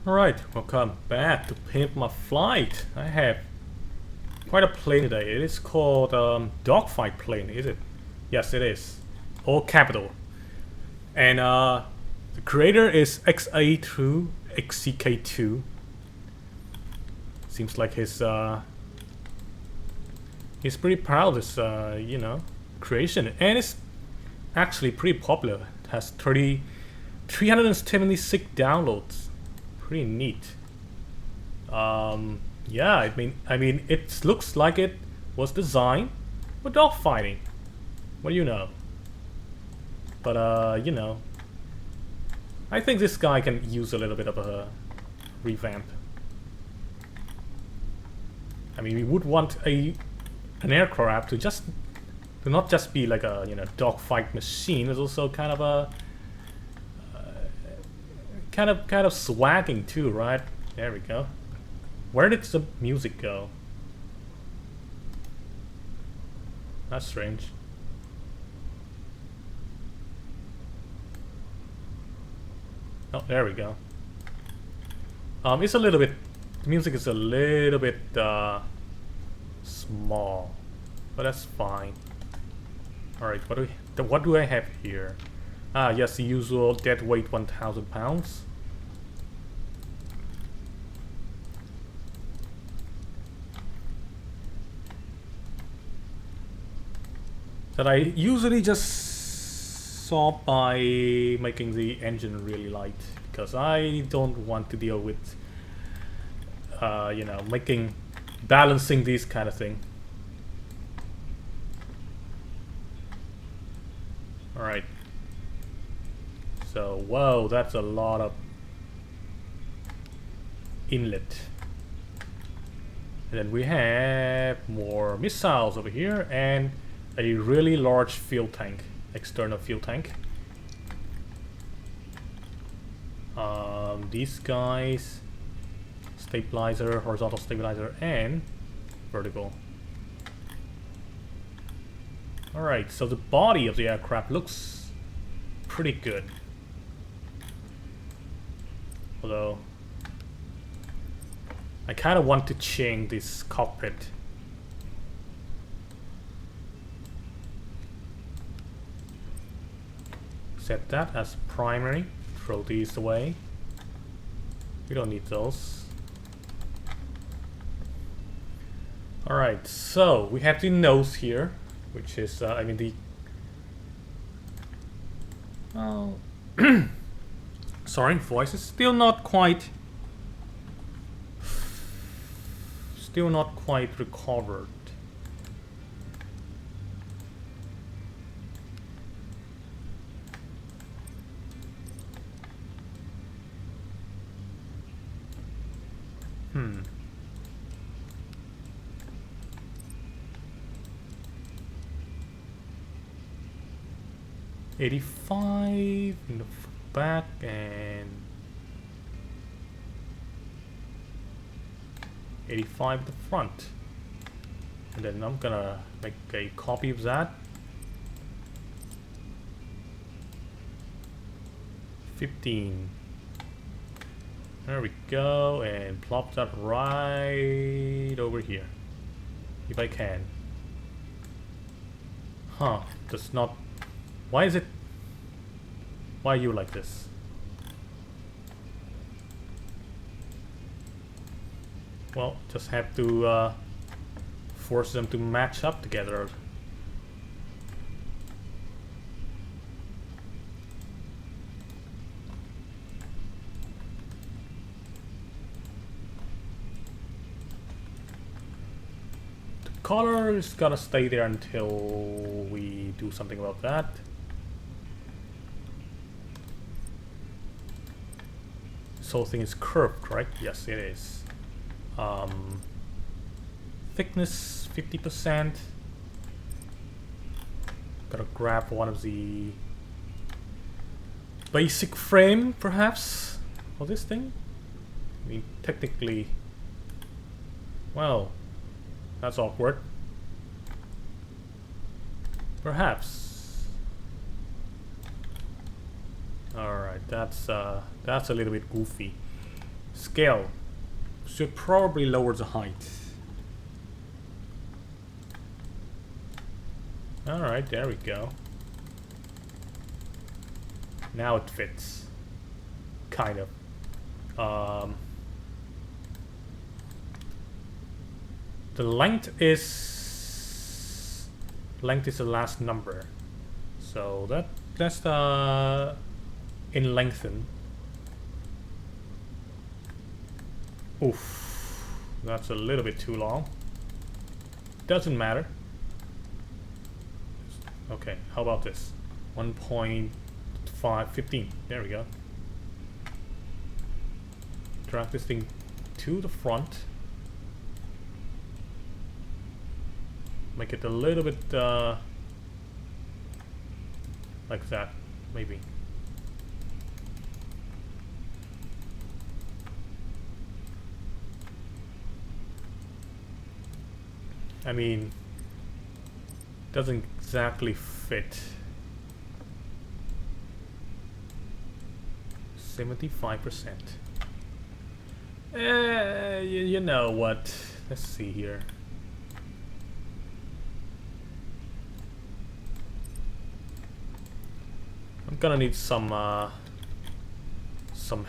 Alright, welcome back to Pimp My Flight. I have quite a plane today. It is called Dogfight Plane, is it? Yes, it is. All capital. And the creator is XA2, XCK2. Seems like he's pretty proud of his, creation. And it's actually pretty popular. It has 376 downloads. Pretty neat. Yeah, I mean, it looks like it was designed for dogfighting. What do you know? But I think this guy can use a little bit of a revamp. I mean, we would want an aircraft to not just be like a dogfight machine. It's also kind of a kind of swagging too, right? There we go. Where did the music go? That's strange. Oh, there we go. It's a little bit. The music is a little bit small, but that's fine. All right, what do I have here? Ah, yes, the usual dead weight 1,000 pounds. That I usually just solve by making the engine really light, because I don't want to deal with balancing these kind of thing. Alright. So, whoa, that's a lot of inlet. And then we have more missiles over here and a really large fuel tank, external fuel tank. These guys, stabilizer, horizontal stabilizer, and vertical. Alright, so the body of the aircraft looks pretty good. Although, I kind of want to change this cockpit. Set that as primary. Throw these away. We don't need those. Alright, so we have the nose here, which is, I mean, the... Oh... Sorry, voice is still not quite recovered. Hmm. $85 in the back and 85 at the front, and then I'm gonna make a copy of that. 15. There we go, and plop that right over here if I can. Huh, does not. Why is it? Why are you like this? Well, just have to force them to match up together. The color is gonna stay there until we do something about that. This whole thing is curved, correct? Yes, it is. Thickness 50%. Gotta grab one of the basic frame, perhaps, of this thing. I mean, technically, well, that's awkward. Perhaps. Alright, that's a little bit goofy. Scale. Should probably lower the height. Alright, there we go. Now it fits. Kind of. The length is the last number. So that's the in lengthen. Oof. That's a little bit too long. Doesn't matter. Okay, how about this? 1.515. There we go. Drag this thing to the front. Make it a little bit like that, maybe. I mean, doesn't exactly fit. 75%. You know what? Let's see here. I'm gonna need some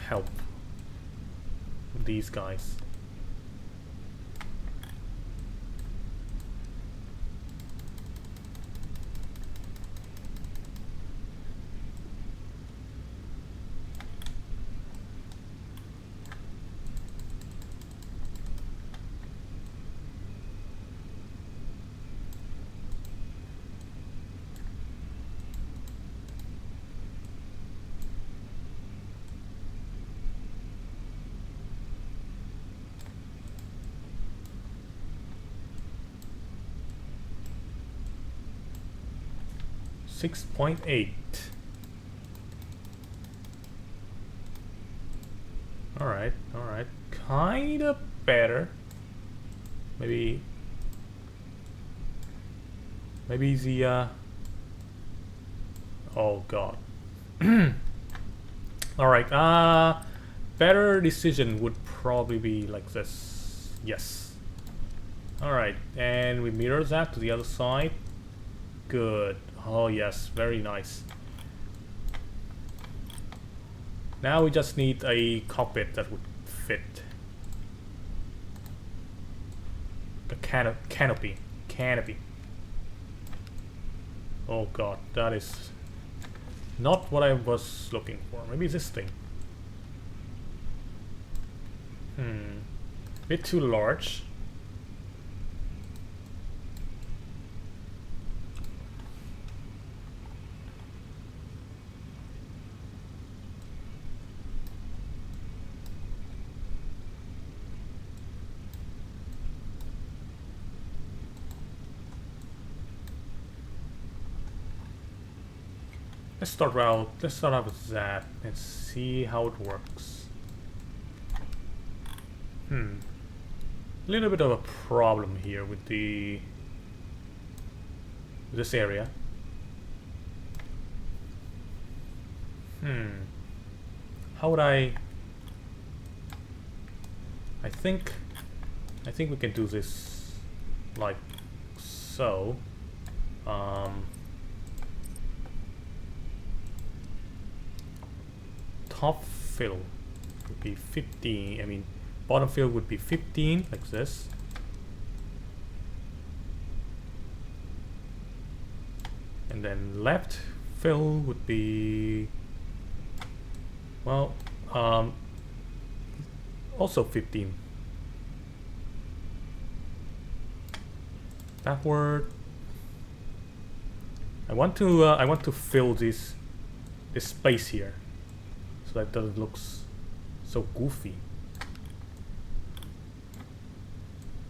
help with these guys. .8. Alright, alright. Kinda better. Maybe the oh god. Alright, better decision would probably be like this. Yes. Alright, and we mirror that to the other side. Good. Oh yes, very nice. Now we just need a cockpit that would fit. A canopy. Oh god, that is not what I was looking for. Maybe this thing. Bit too large. Let's start out with that and see how it works. A little bit of a problem here with this area. How would I think we can do this like so. Top fill would be 15. I mean, bottom fill would be 15, like this. And then left fill would be, well, also 15. Backward. I want to fill this space here, so that doesn't look so goofy.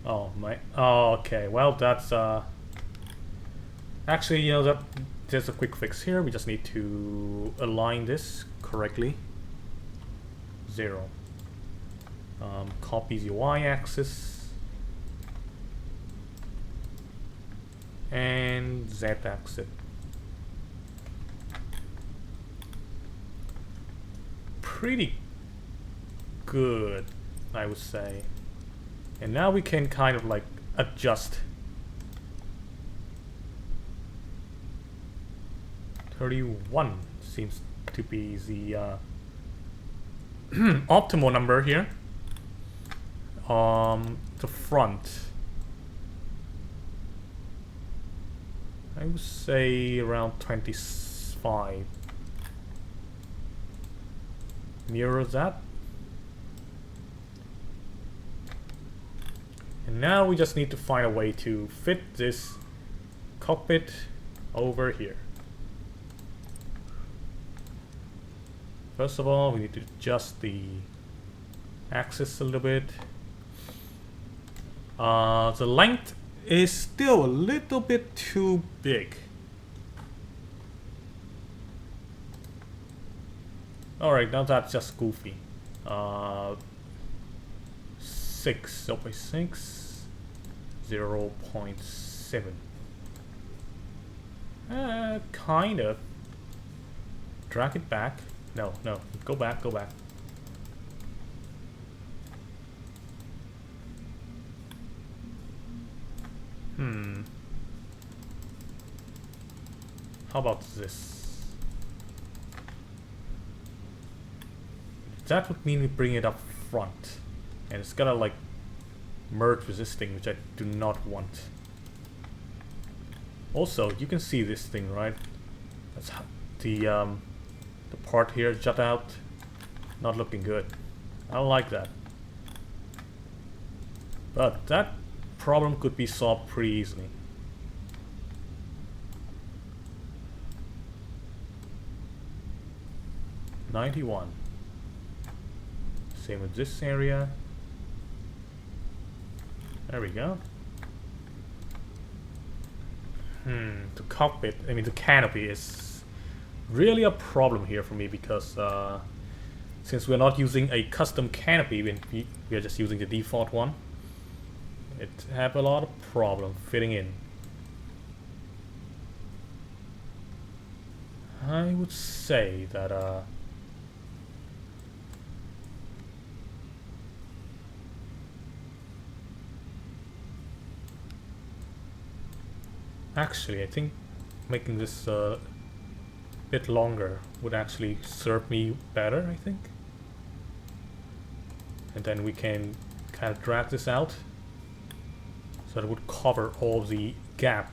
Oh my. Oh, okay. Well, that's actually, you know, that there's a quick fix here. We just need to align this correctly. 0. Copy the y-axis and z-axis. good, I would say. And now we can kind of like adjust. 31 seems to be the optimal number here. The front, I would say around 25. Mirror that. And now we just need to find a way to fit this cockpit over here. First of all, we need to adjust the axis a little bit. The length is still a little bit too big. Alright, now that's just goofy. 6, 0.6, 0.7. Kind of. Drag it back. No, go back, go back. How about this? That would mean we bring it up front. And it's gotta like merge with this thing, which I do not want. Also, you can see this thing, right? That's how the part here jut out. Not looking good. I don't like that. But that problem could be solved pretty easily. $91. Same with this area. There we go. The cockpit, I mean the canopy is really a problem here for me because since we're not using a custom canopy, we are just using the default one, it have a lot of problem fitting in. I would say that actually, I think making this a bit longer would actually serve me better, I think. And then we can kind of drag this out so that it would cover all the gap.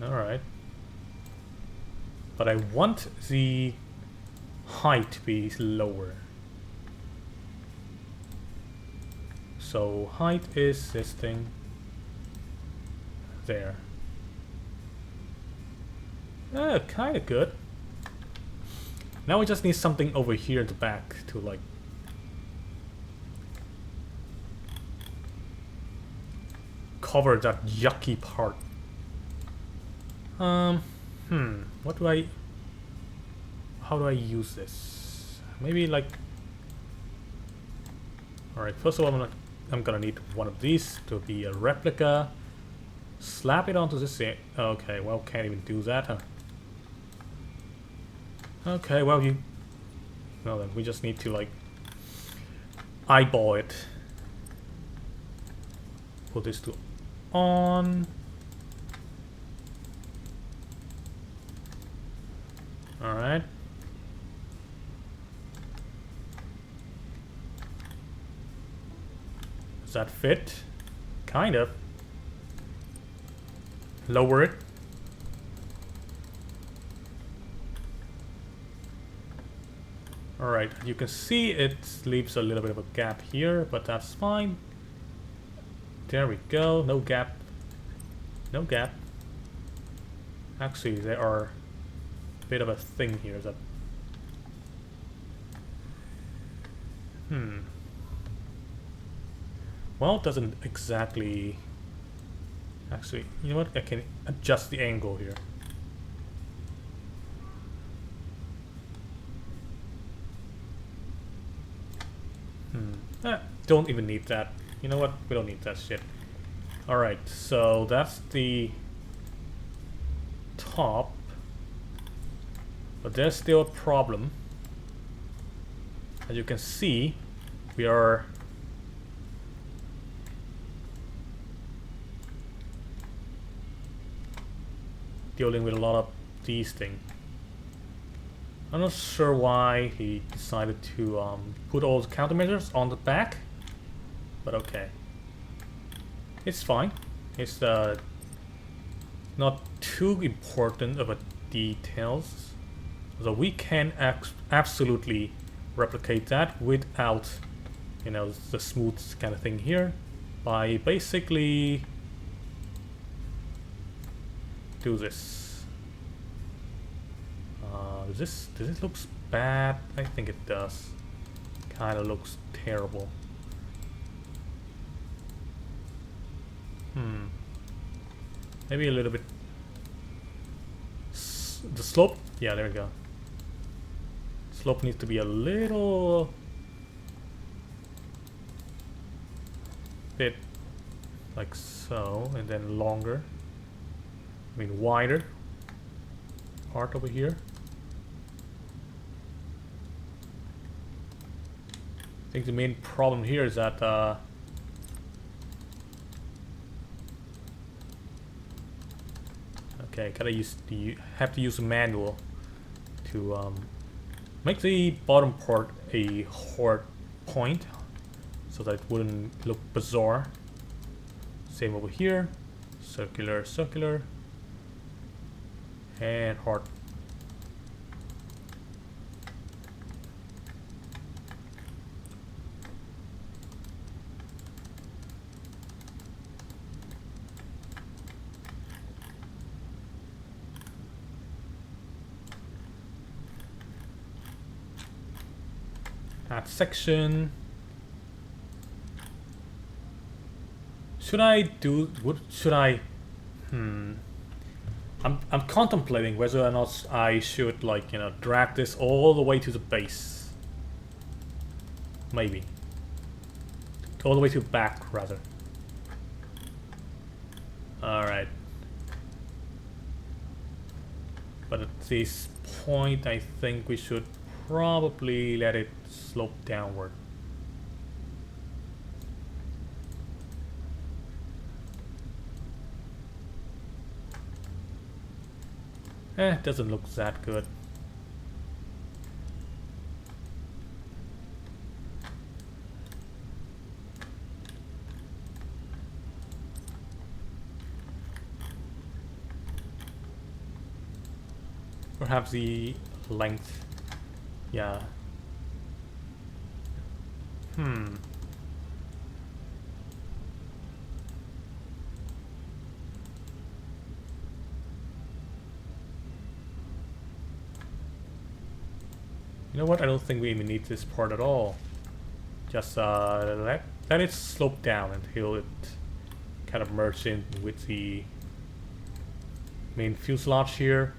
Alright. But I want the height to be lower. So height is this thing. There. Kind of good. Now we just need something over here at the back to like cover that yucky part. What do I... How do I use this? Maybe like... Alright, first of all I'm gonna need one of these to be a replica. Slap it onto this thing. Okay, well, can't even do that, huh? Okay, well, well then, we just need to, like, eyeball it. Put this to on. Alright. Does that fit? Kind of. Lower it. Alright, you can see it leaves a little bit of a gap here, but that's fine. There we go, no gap. No gap. Actually, there are a bit of a thing here that... Well, it doesn't exactly... Actually, you know what? I can adjust the angle here. Don't even need that. You know what? We don't need that shit. Alright, so that's the top. But there's still a problem. As you can see, we are dealing with a lot of these things. I'm not sure why he decided to put all the countermeasures on the back, but okay. It's fine. It's not too important of a details. So we can absolutely replicate that without, you know, the smooth kind of thing here by basically do this. Does this looks bad? I think it does. Kind of looks terrible. Maybe a little bit. The slope? Yeah, there we go. Slope needs to be a little bit like so, and then longer. I mean wider part over here. I think the main problem here is that okay, have to use a manual to make the bottom part a hard point so that it wouldn't look bizarre. Same over here, circular, circular, and hard. Add section. Should I I'm contemplating whether or not I should, like, you know, drag this all the way to the base. Maybe. All the way to the back, rather. Alright. But at this point, I think we should probably let it slope downward. It doesn't look that good. Perhaps the length. Yeah. You know what? I don't think we even need this part at all. Just let it slope down until it kind of merges in with the main fuselage here.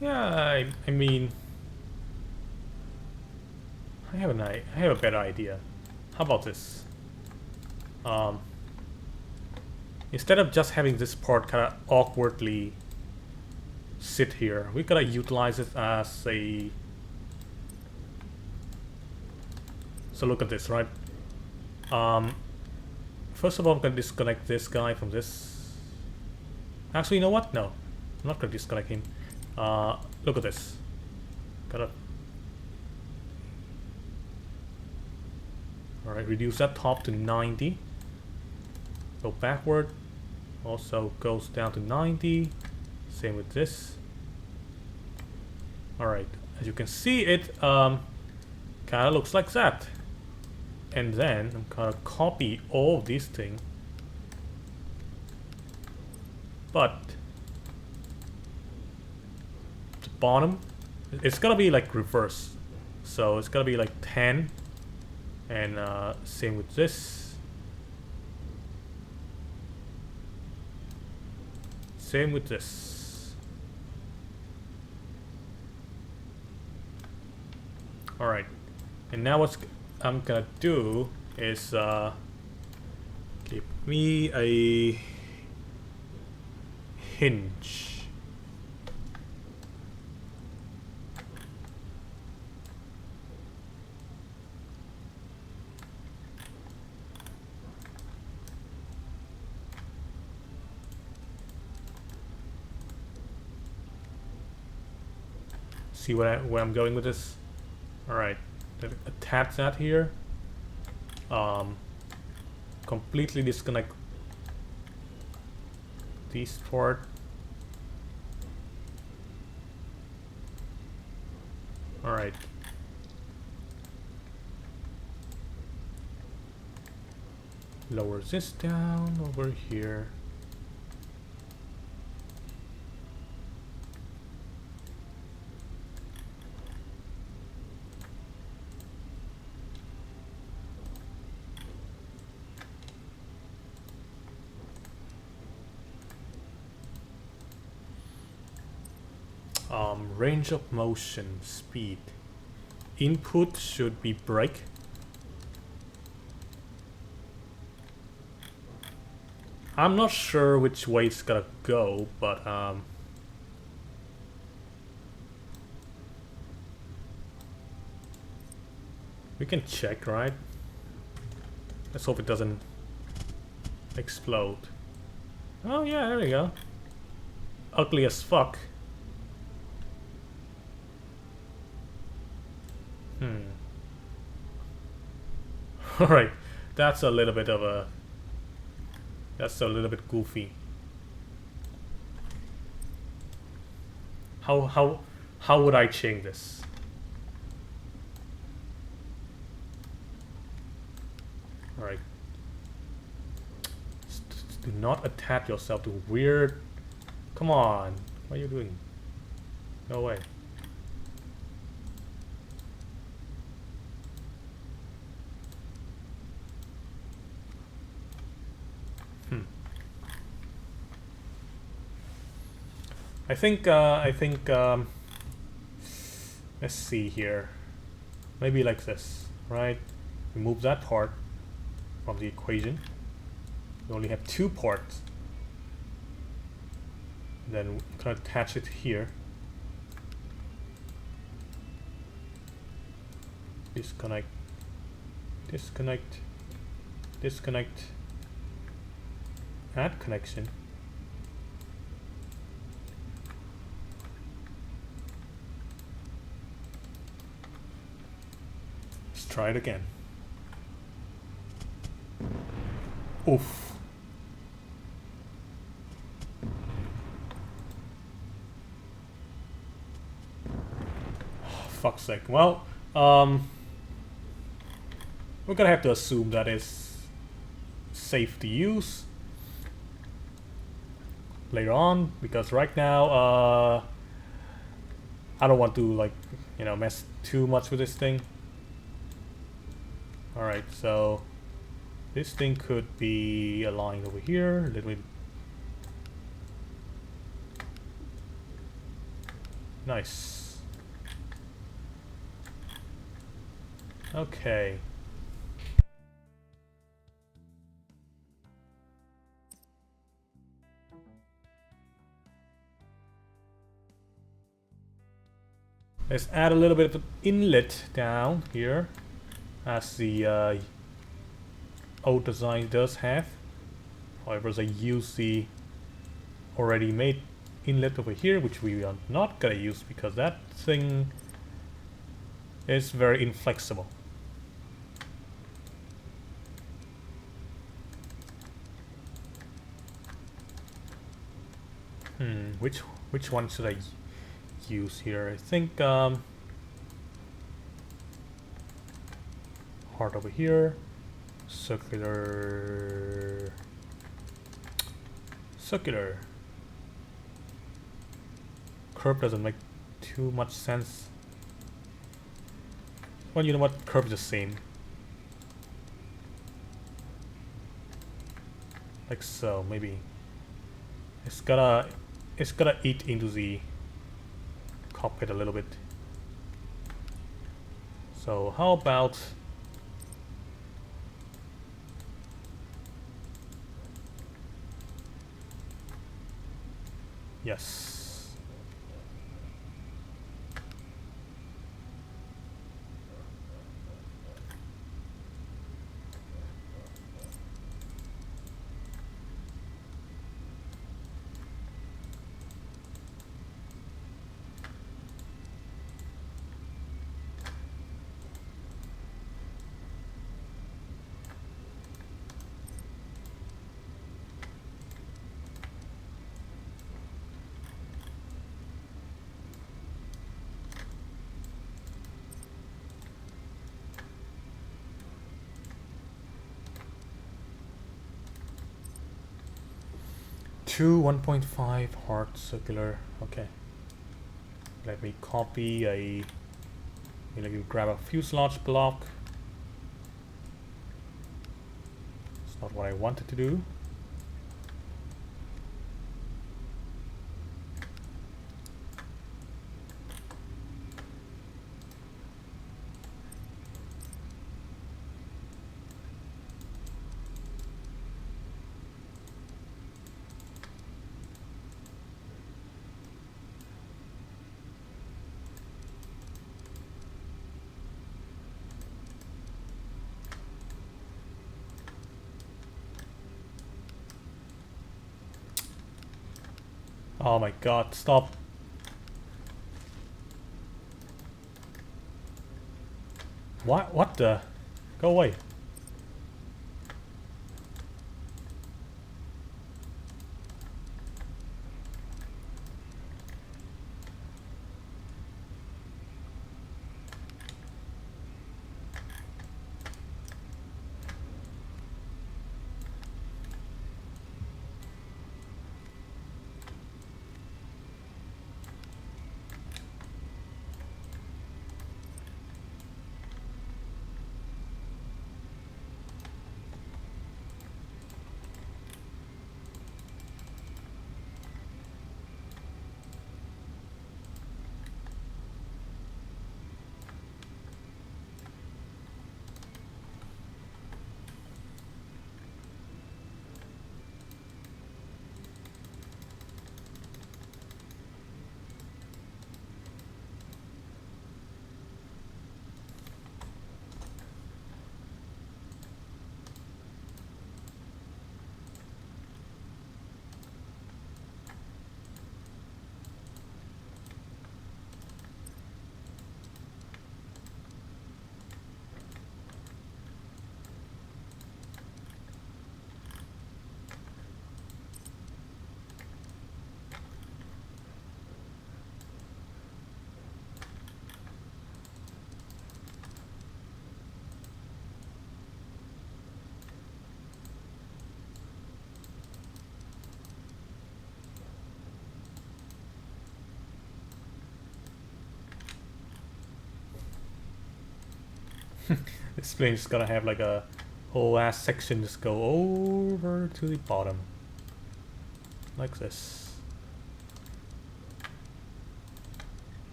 Yeah, I mean, I have a better idea. How about this? Instead of just having this part kind of awkwardly sit here, we gotta utilize it as a. So look at this, right? First of all, I'm gonna disconnect this guy from this. Actually, you know what? No, I'm not gonna disconnect him. Look at this. Gotta. Alright, reduce that top to 90. Go backward. Also goes down to 90. Same with this. Alright, as you can see, it kinda looks like that. And then I'm gonna copy all these things. But bottom, it's gonna be like reverse. So it's gonna be like 10, and same with this. Same with this. All right, and now what I'm gonna do is give me a hinge. See where I'm going with this? Alright, attach that here. Completely disconnect this port. Alright. Lower this down over here. Range of motion, speed. Input should be brake. I'm not sure which way it's gonna go, but we can check, right? Let's hope it doesn't explode. Oh yeah, there we go. Ugly as fuck. Alright, that's a little bit goofy. How would I change this? Alright. Do not attach yourself to weird. Come on. What are you doing? No way. I think let's see here. Maybe like this, right? Remove that part from the equation. We only have 2 parts. Then we're gonna attach it here. Disconnect, disconnect, disconnect, add connection. Let's try it again. Oof. Fuck's sake. Well, we're gonna have to assume that it's safe to use later on, because right now I don't want to, like, you know, mess too much with this thing. Alright, so this thing could be aligned over here a little bit. Nice. Okay. Let's add a little bit of inlet down here, as the old design does have. However, as I use the already made inlet over here, which we are not gonna use because that thing is very inflexible. Which one should I use here? I think heart over here, circular, curve doesn't make too much sense. Well, you know what? Curve is the same. Like so, maybe. It's gotta eat into the cockpit a little bit. So how about yes. Two 1.5 hard circular. Okay. Let me copy a. Let me grab a fuselage block. It's not what I wanted to do. Oh my god, stop. What the? Go away. This plane is gonna have like a whole ass section just go over to the bottom. Like this.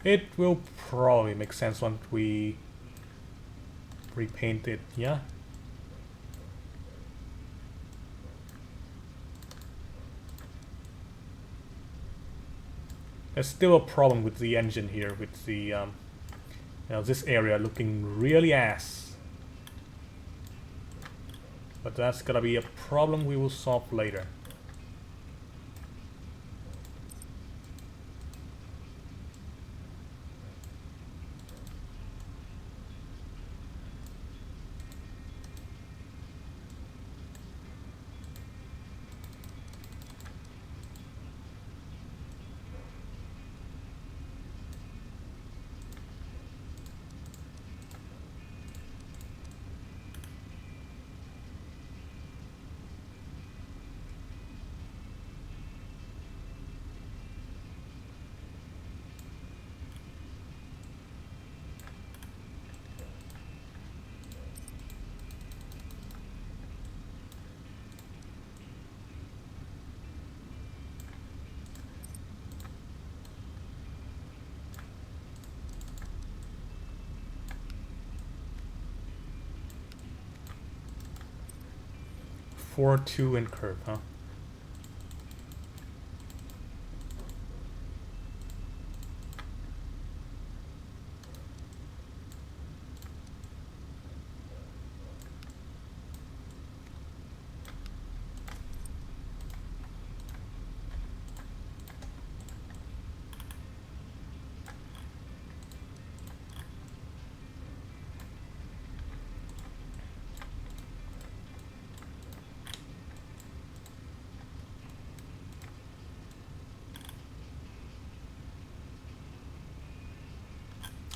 It will probably make sense once we repaint it, yeah? There's still a problem with the engine here, with the, you know, this area looking really ass. But that's gonna be a problem we will solve later. 4, 2, and curve, huh?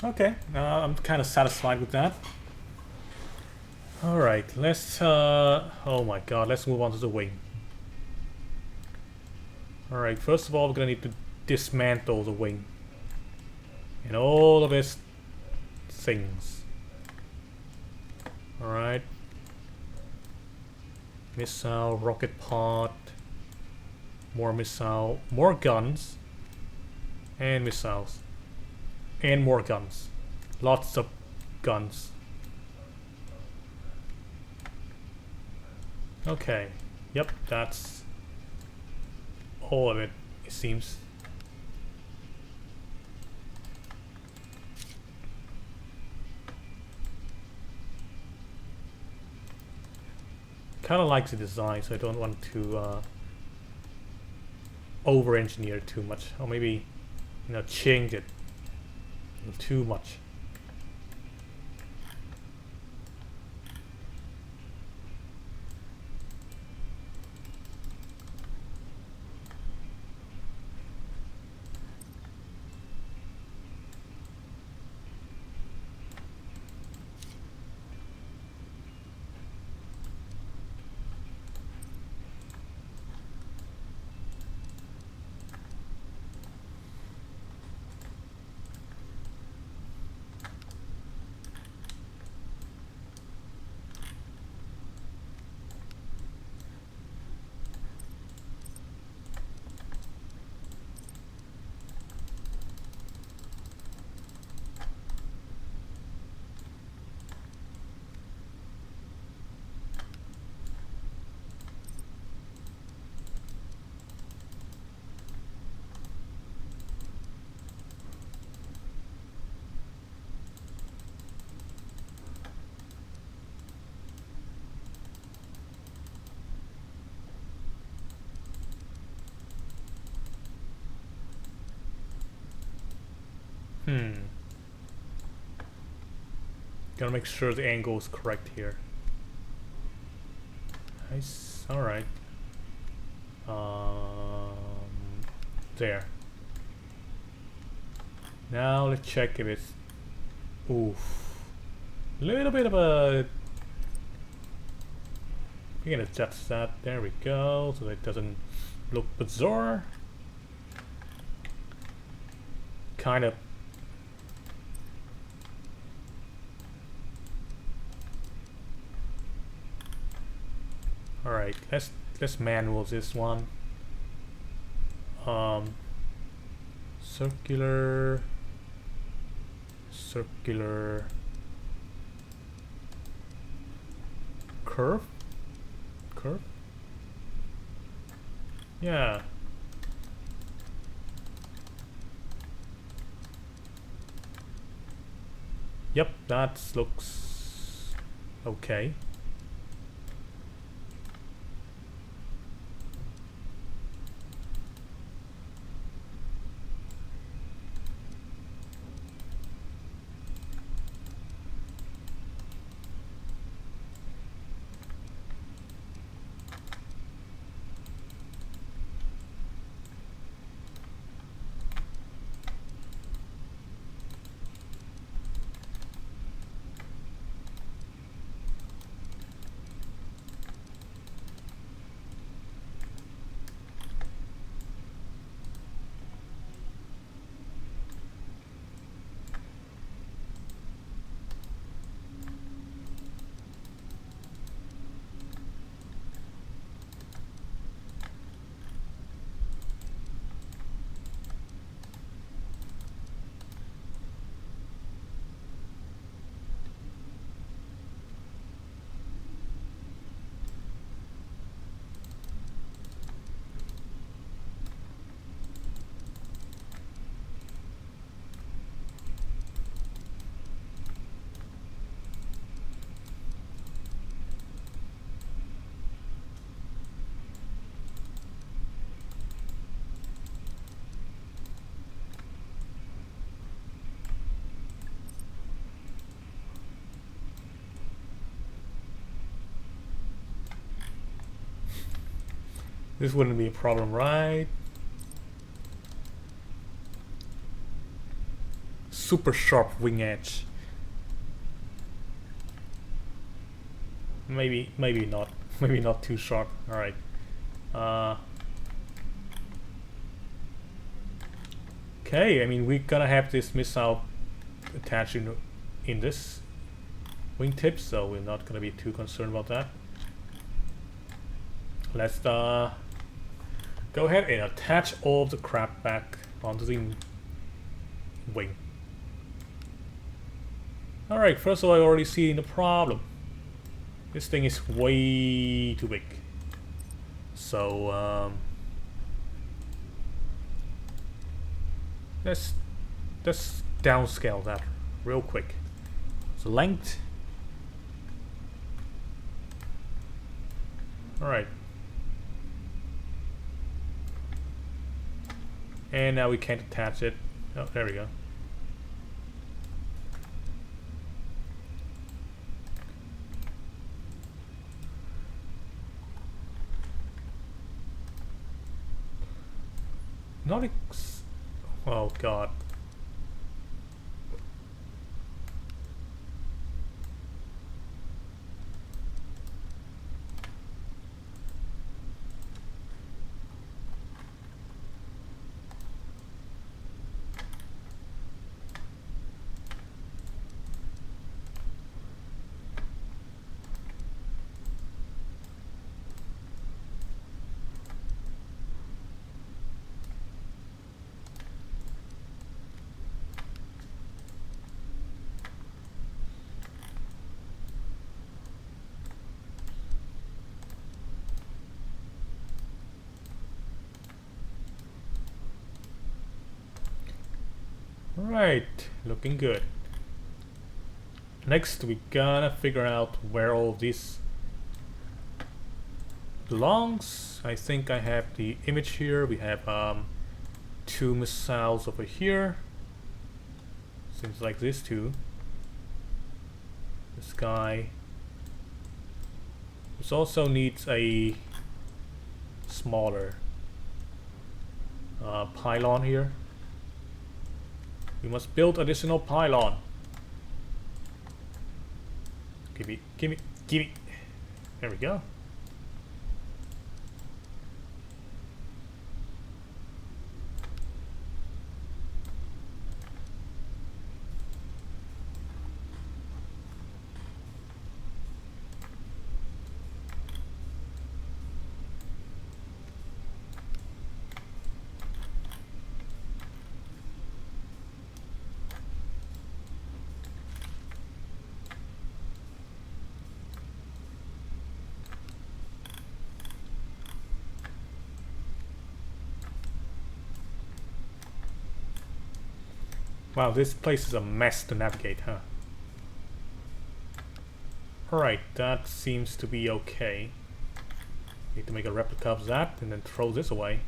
Okay, I'm kind of satisfied with that. Alright, let's, oh my god, let's move on to the wing. Alright, first of all, we're gonna need to dismantle the wing. And all of its things. Alright. Missile, rocket pod. More missile, more guns. And missiles. And more guns. Lots of guns. Okay. Yep, that's all of it, it seems. Kind of like the design, so I don't want to over-engineer too much. Or maybe, you know, change it too much. Gotta make sure the angle is correct here. Nice. Alright. There. Now let's check if it's... Oof. Little bit of a... We can adjust that. There we go. So that it doesn't look bizarre. Kind of... Alright, let's manual this one. Circular, curve, yeah. Yep, that looks okay. This wouldn't be a problem, right? Super sharp wing edge. Maybe not. Maybe not too sharp. All right. Okay, I mean we're gonna have this missile attached in this wingtip, so we're not gonna be too concerned about that. Let's go ahead and attach all of the crap back onto the wing. Alright, first of all, I already see the problem. This thing is way too big. So let's downscale that real quick. So length. Alright. And now we can't attach it. Oh, there we go. Oh god. Right, looking good. Next, we gotta figure out where all of this belongs. I think I have the image here. We have 2 missiles over here. Seems like this two. This guy. This also needs a smaller pylon here. We must build additional pylon. Gimme. There we go. Wow, this place is a mess to navigate, huh? Alright, that seems to be okay. Need to make a replica of that and then throw this away.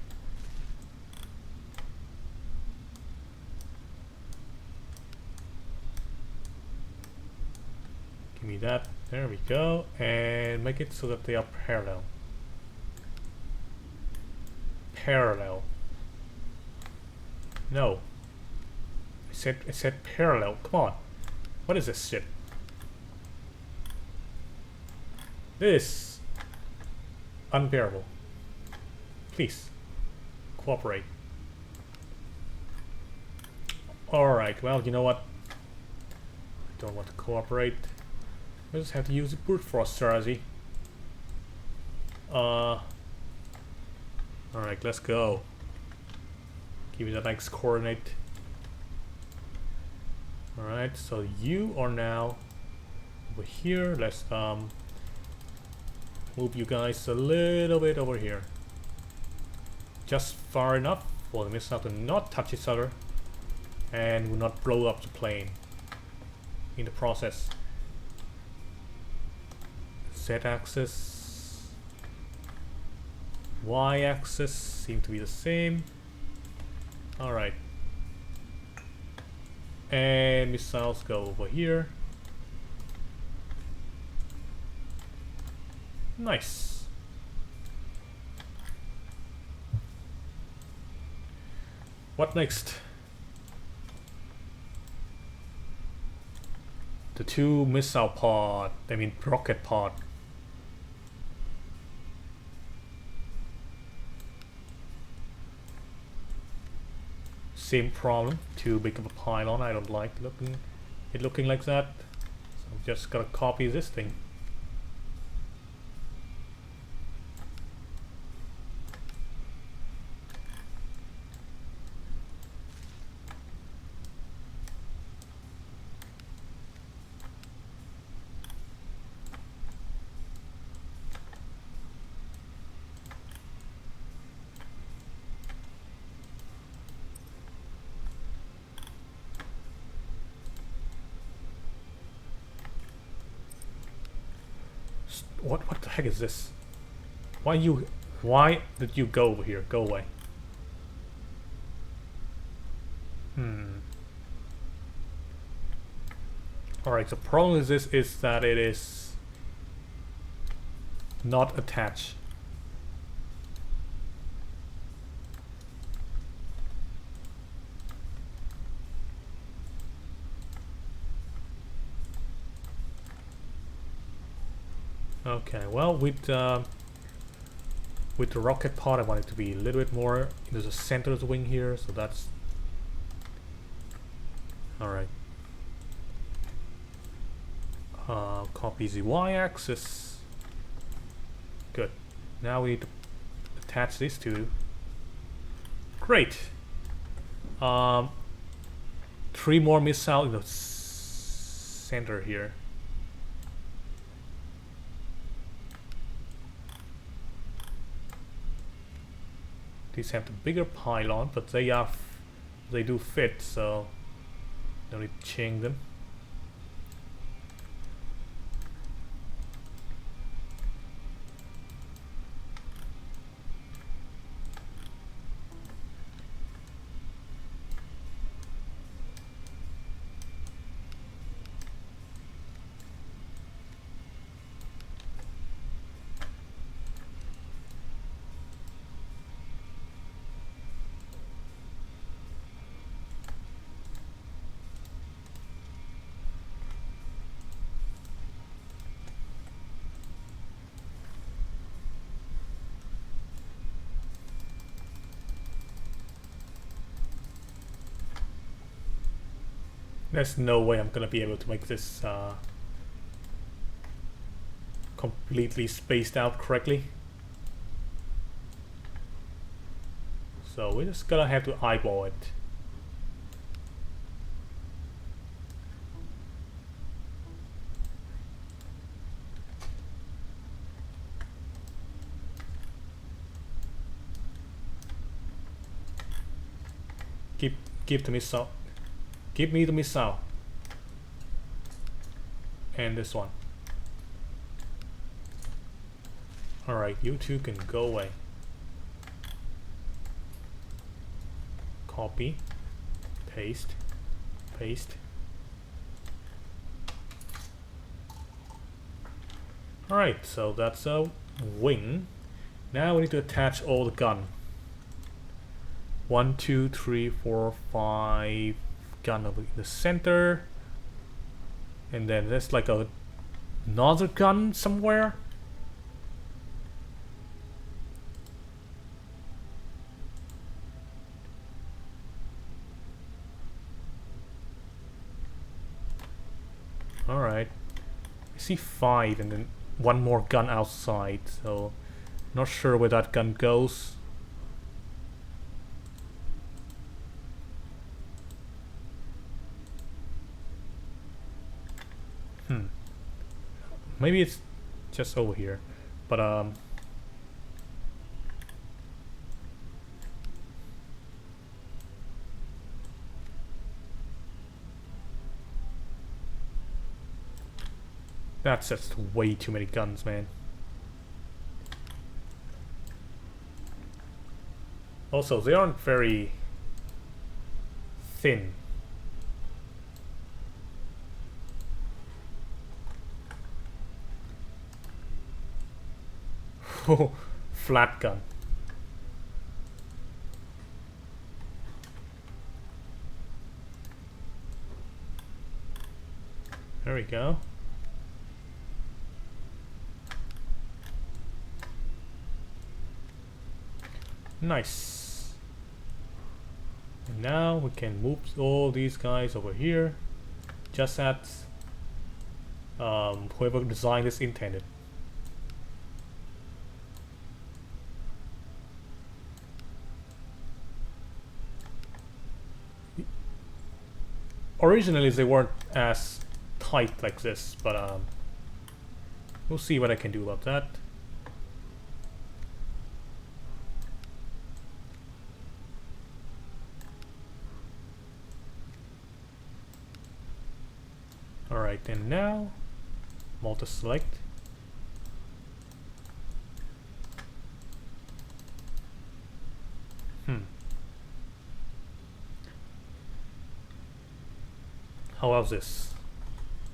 Give me that. There we go. And make it so that they are parallel. Parallel. No. I said parallel. Come on. What is this shit? This unbearable. Please cooperate. Alright, well, you know what? I don't want to cooperate. I just have to use the brute force strategy. Alright, let's go. Give me the next coordinate. Alright, so you are now over here. Let's move you guys a little bit over here. Just far enough for the missile to not touch each other and will not blow up the plane in the process. Z-axis, Y-axis seem to be the same. Alright. And missiles go over here. Nice. What next? The 2 missile pod, I mean rocket pod. Same problem, too big of a pylon. I don't like it looking like that. So I'm just gonna copy this thing. What the heck is this? Why did you go over here? Go away. Alright, the problem with this is that it is not attached. Okay, well, with the rocket pod, I want it to be a little bit more. There's a center of the wing here, so that's all right. Copy the y-axis. Good. Now we need to attach these two. Great. 3 more missiles in the center here. These have the bigger pylon, but they do fit, so don't need to change them. There's no way I'm gonna be able to make this completely spaced out correctly. So we're just gonna have to eyeball it. Give the missile. Give me the missile. And this one. Alright, you two can go away. Copy. Paste. Paste. Alright, so that's a wing. Now we need to attach all the gun. 1, 2, 3, 4, 5 gun over in the center, and then there's like another gun somewhere. Alright, I see 5 and then 1 more gun outside, so not sure where that gun goes. Maybe it's just over here, but that's just way too many guns, man. Also, they aren't very thin. Flat gun. There we go. Nice. And now we can move all these guys over here, just as whoever designed this intended. Originally they weren't as tight like this, but we'll see what I can do about that. Alright, and now multi-select. How else this?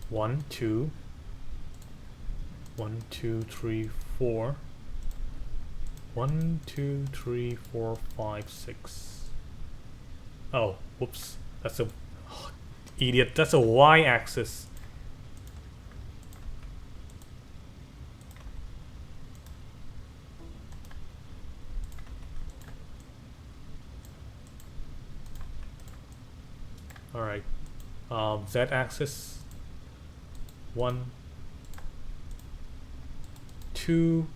1, 2, 1, 2, 3, 4. 1, 2, 3, 4, 5, 6. Oh, whoops. That's a idiot. That's a y-axis. Alright. Z-axis. 1, 2,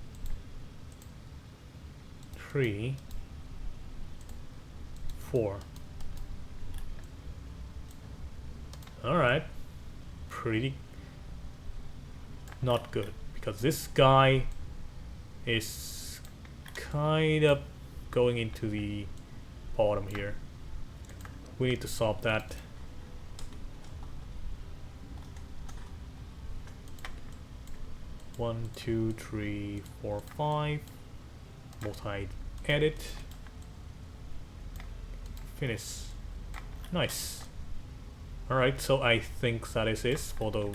3, 4. Alright. Pretty not good, because this guy is kind of going into the bottom here. We need to solve that. One, two, three, four, 5. Multi-edit. Finish. Nice. Alright, so I think that is it for the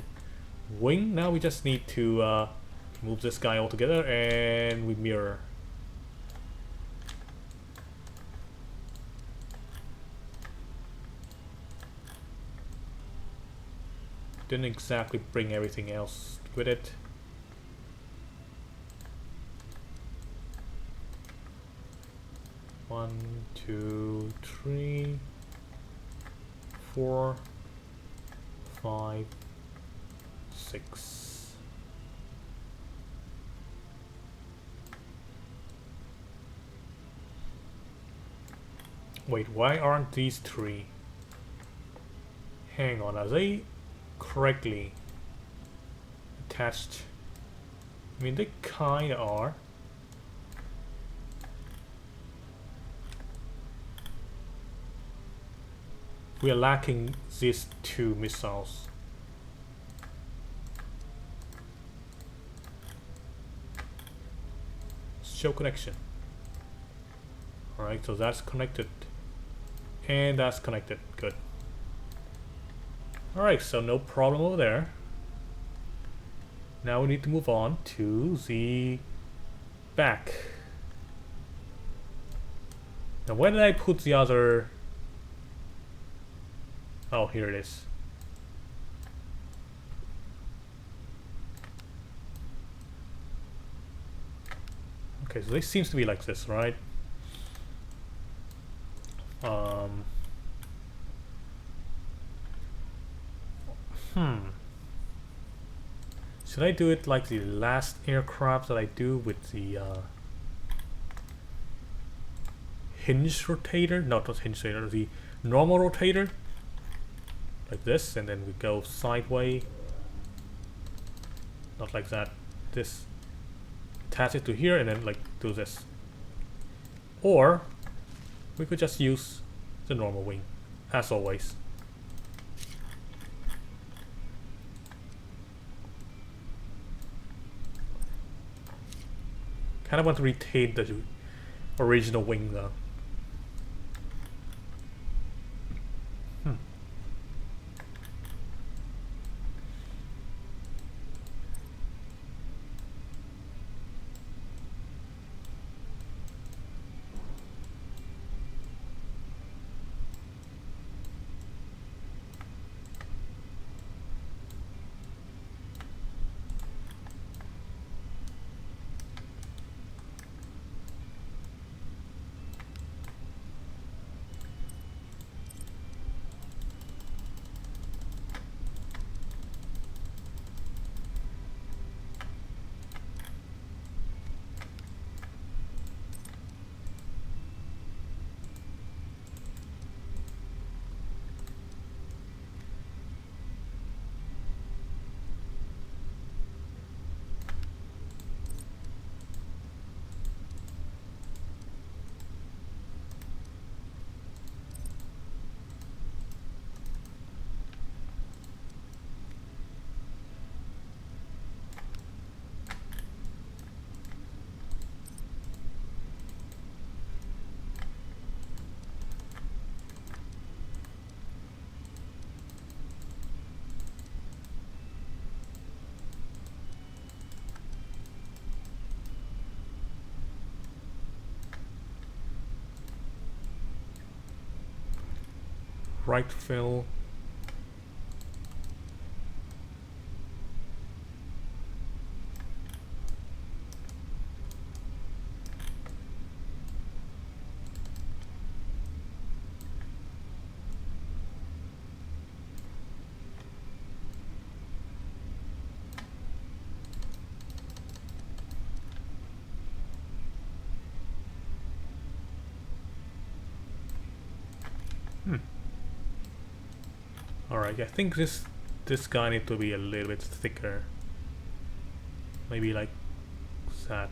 wing. Now we just need to move this guy all together and we mirror. Didn't exactly bring everything else with it. One, 2, 3, 4, 5, 6. Wait, why aren't these 3? Hang on, are they correctly attached? I mean, they kinda are. We are lacking these 2 missiles. Show connection. Alright, so that's connected. And that's connected. Good. Alright, so no problem over there. Now we need to move on to the back. Now where did I put the other... Oh, here it is. Okay, so this seems to be like this, right? Should I do it like the last aircraft that I do with the hinge rotator? No, not hinge rotator, the normal rotator. Like this, and then we go sideways. Not like that. This. Attach it to here and then like do this. Or we could just use the normal wing, as always. Kind of want to retain the original wing though. right fill. Alright, I think this guy needs to be a little bit thicker. Maybe like that.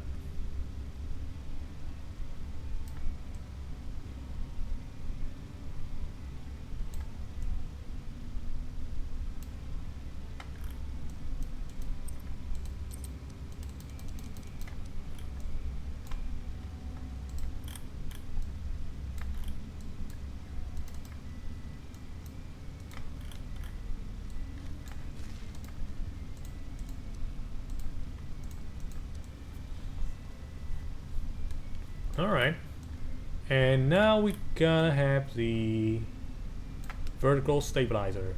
Alright. And now we gotta have the vertical stabilizer.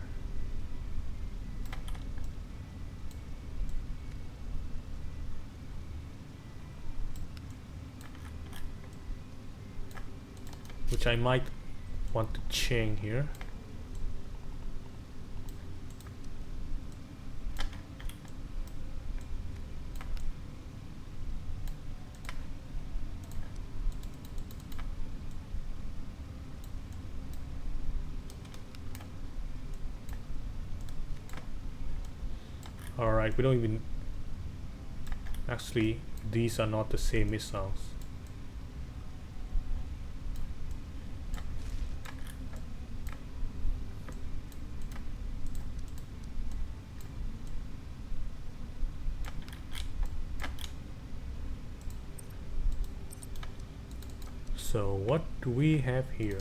Which I might want to change here. Alright, we don't even... Actually, these are not the same missiles. So what do we have here?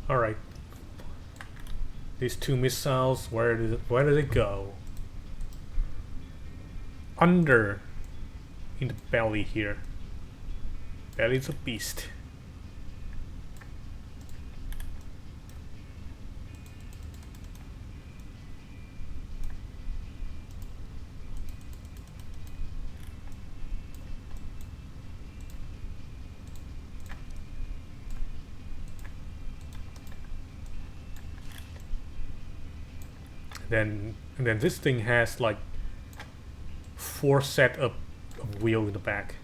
Alright. These two missiles, where did it go? Under, in the belly here. Belly's a beast. And then this thing has like 4 set of wheel in the back.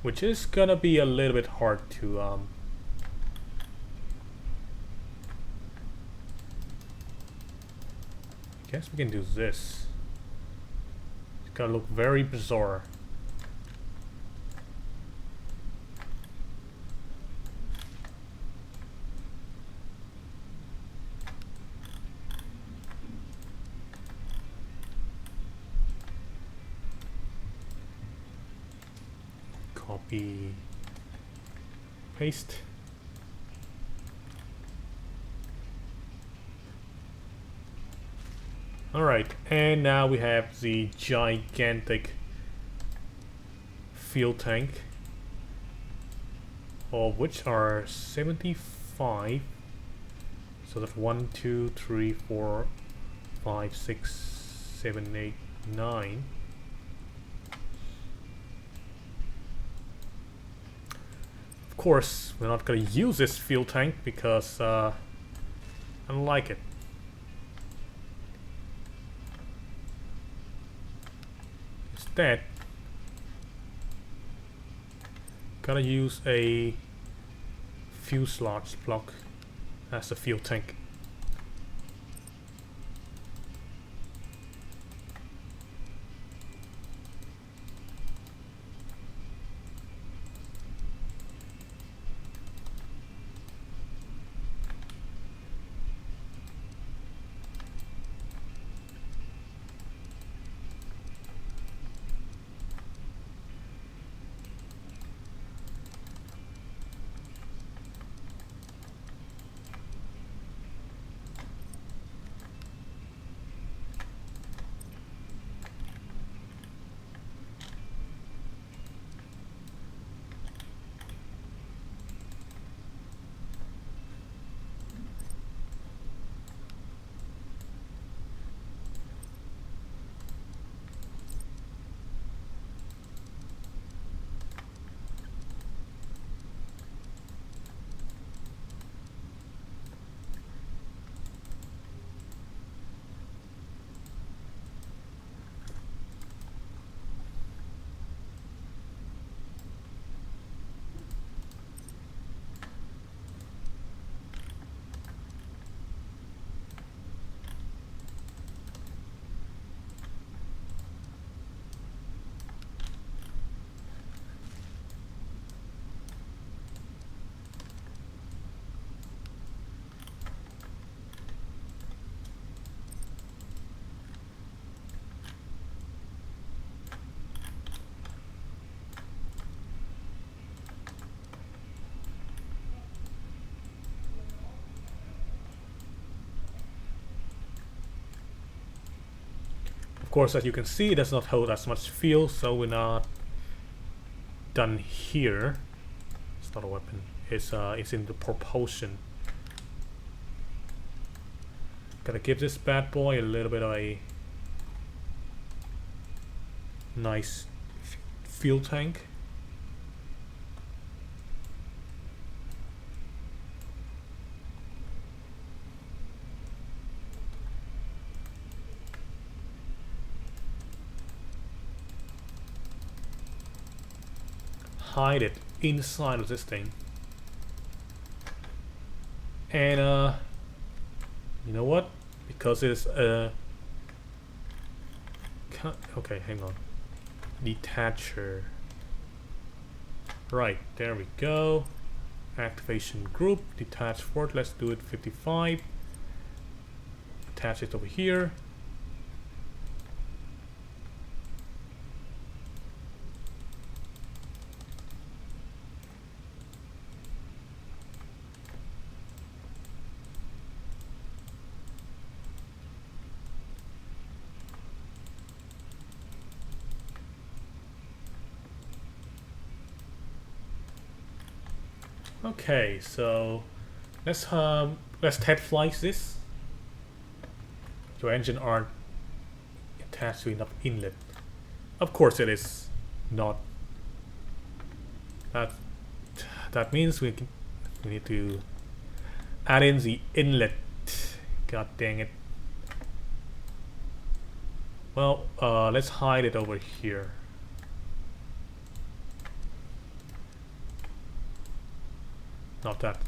Which is gonna be a little bit hard to I guess we can do this. It's gonna look very bizarre. Copy, paste. Alright, and now we have the gigantic fuel tank, of which are 75. So that's 1, 2, 3, 4, 5, 6, 7, 8, 9. Of course, we're not going to use this fuel tank because I don't like it. Instead, gotta use a fuselage block as a fuel tank. Of course, as you can see, it does not hold as much fuel, so we're not done here. It's not a weapon. It's in the propulsion. Gotta give this bad boy a little bit of a nice fuel tank. Hide it inside of this thing. And you know what? Because it's okay, hang on. Detacher. Right, there we go. Activation group, detach fort. Let's do it 55. Attach it over here. Okay, so let's test flight this. Your engine aren't attached to enough inlet. Of course it is not. That means we need to add in the inlet. God dang it. Well, let's hide it over here. Not that.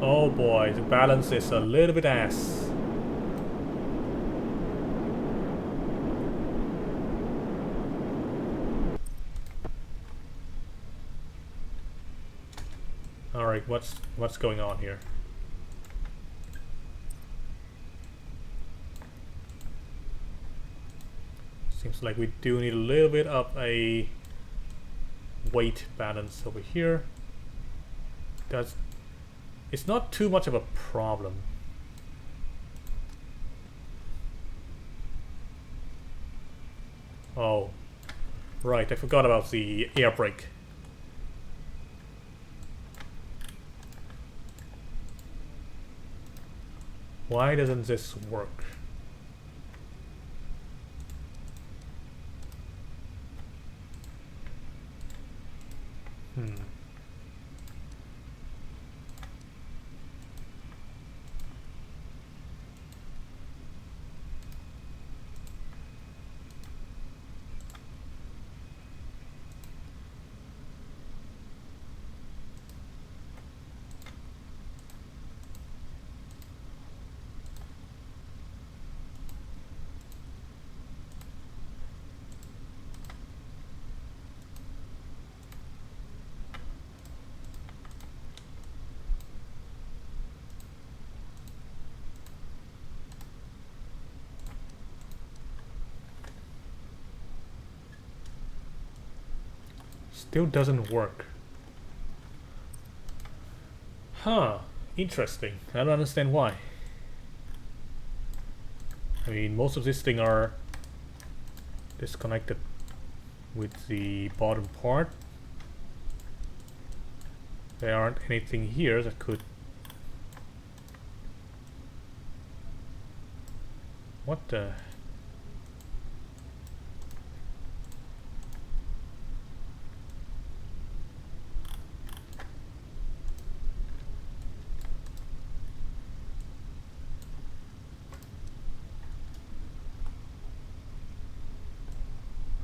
Oh boy, the balance is a little bit ass. Alright, what's going on here? Seems like we do need a little bit of a weight balance over here. It's not too much of a problem. Oh, right, I forgot about the air brake. Why doesn't this work? Still doesn't work. Huh, interesting. I don't understand why. I mean, most of these things are disconnected with the bottom part. There aren't anything here that could... What the...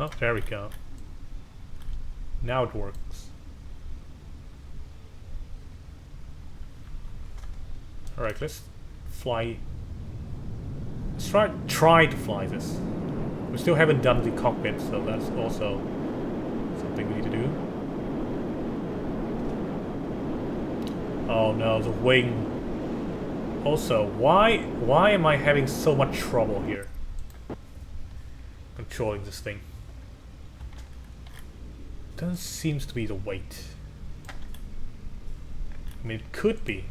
Oh, there we go. Now it works. Alright, let's fly. Let's try to fly this. We still haven't done the cockpit, so that's also something we need to do. Oh no, the wing. Also, why am I having so much trouble here controlling this thing? Doesn't seem to be the weight. I mean, it could be.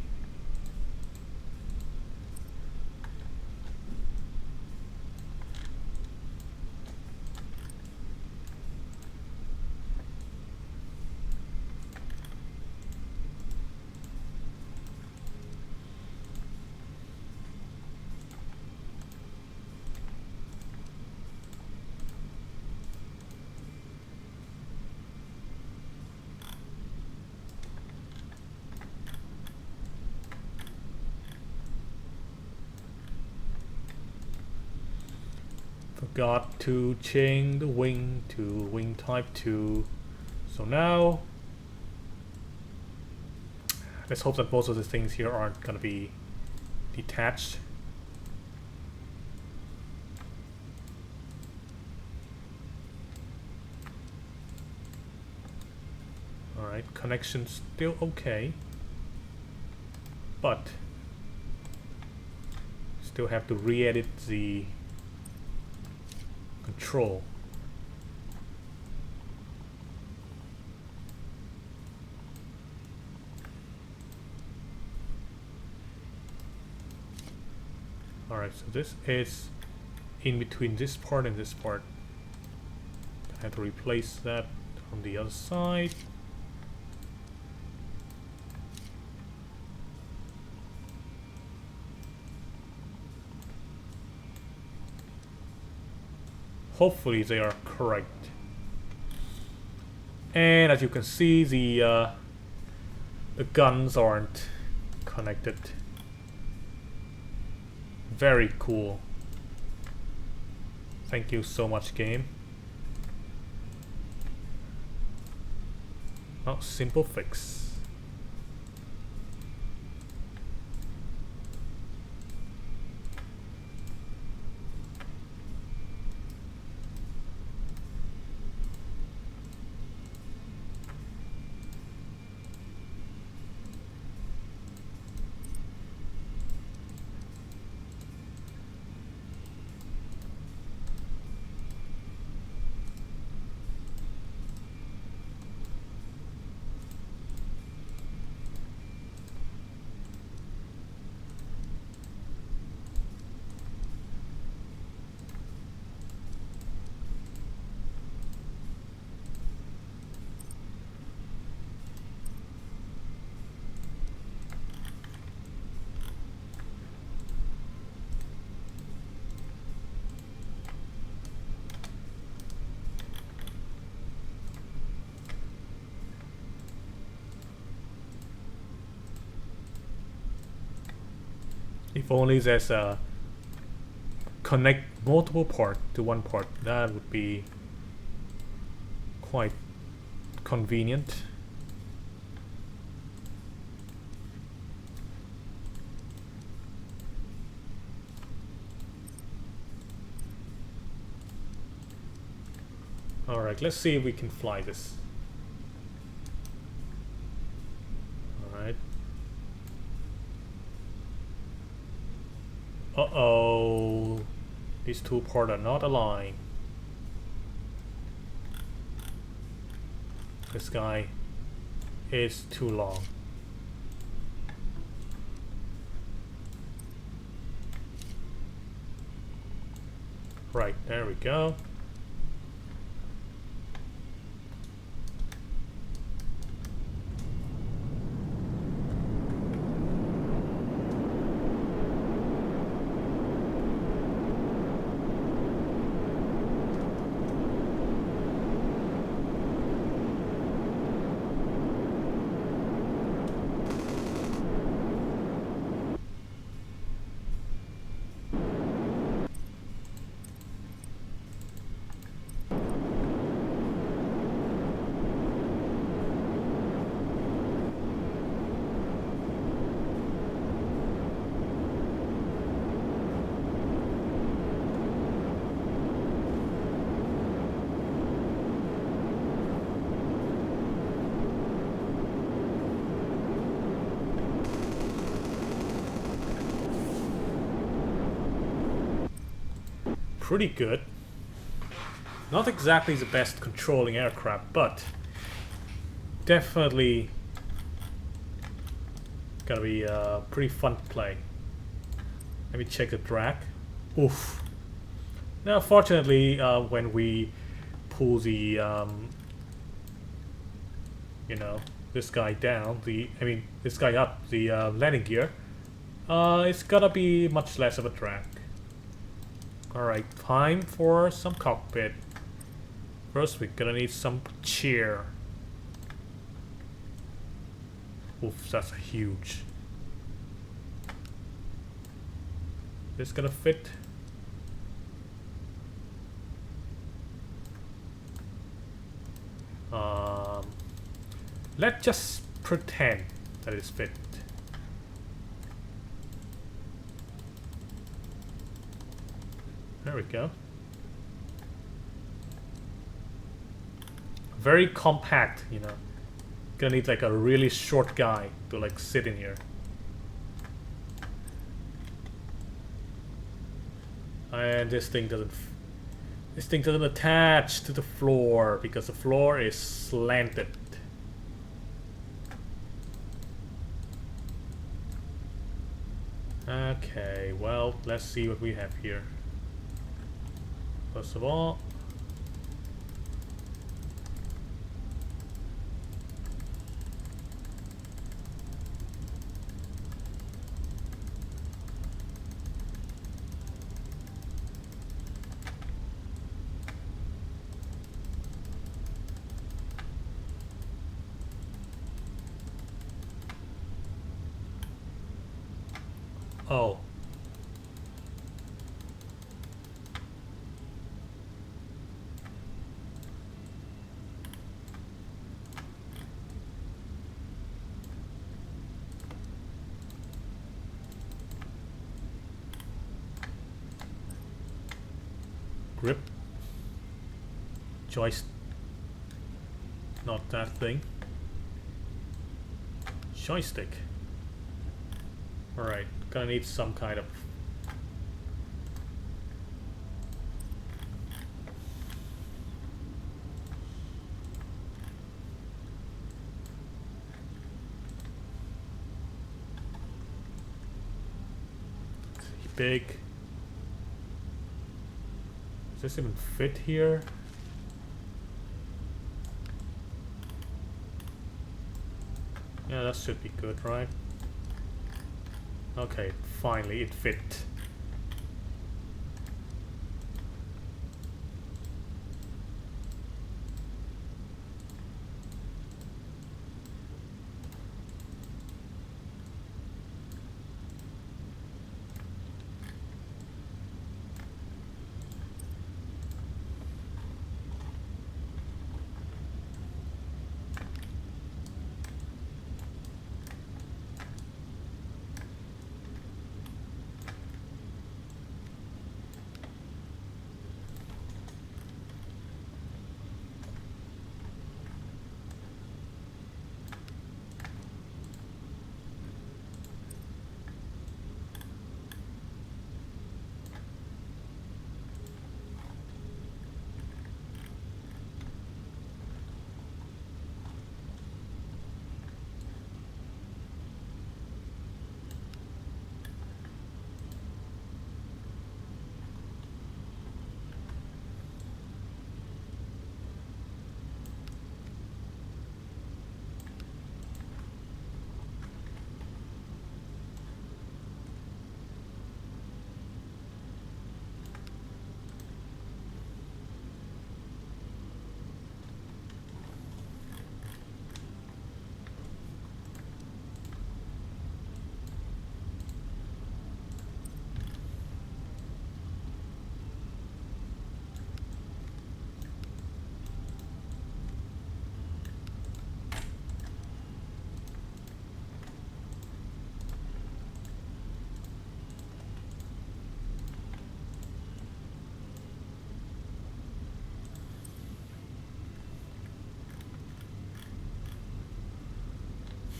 Forgot to change the wing to wing type 2. So now let's hope that most of the things here aren't gonna be detached. Alright. Alright, connection still okay. But still have to re-edit the control. Alright, so this is in between this part and this part. I have to replace that on the other side. Hopefully they are correct. And as you can see, the guns aren't connected. Very cool. Thank you so much, game. Oh, simple fix. If only there's a connect multiple parts to one part, that would be quite convenient. Alright, let's see if we can fly this. Alright. Uh-oh. These two parts are not aligned. This guy is too long. Right, there we go. Pretty good. Not exactly the best controlling aircraft, but definitely gonna be pretty fun to play. Let me check the drag. Oof. Now, fortunately, when we pull the, you know, this guy down, this guy up, the landing gear, it's gonna be much less of a drag. Alright, time for some cockpit. First, we're gonna need some cheer. Oof, that's huge. This gonna fit? Let's just pretend that it's fit. There we go. Very compact, you know. Gonna need like a really short guy to like sit in here. And this thing doesn't attach to the floor because the floor is slanted. Okay, well, let's see what we have here. First of all, oh. Grip. Joystick. Not that thing. Joystick. Alright, gonna need some kind of... big. Does this even fit here? Yeah, that should be good, right? Okay, finally it fit.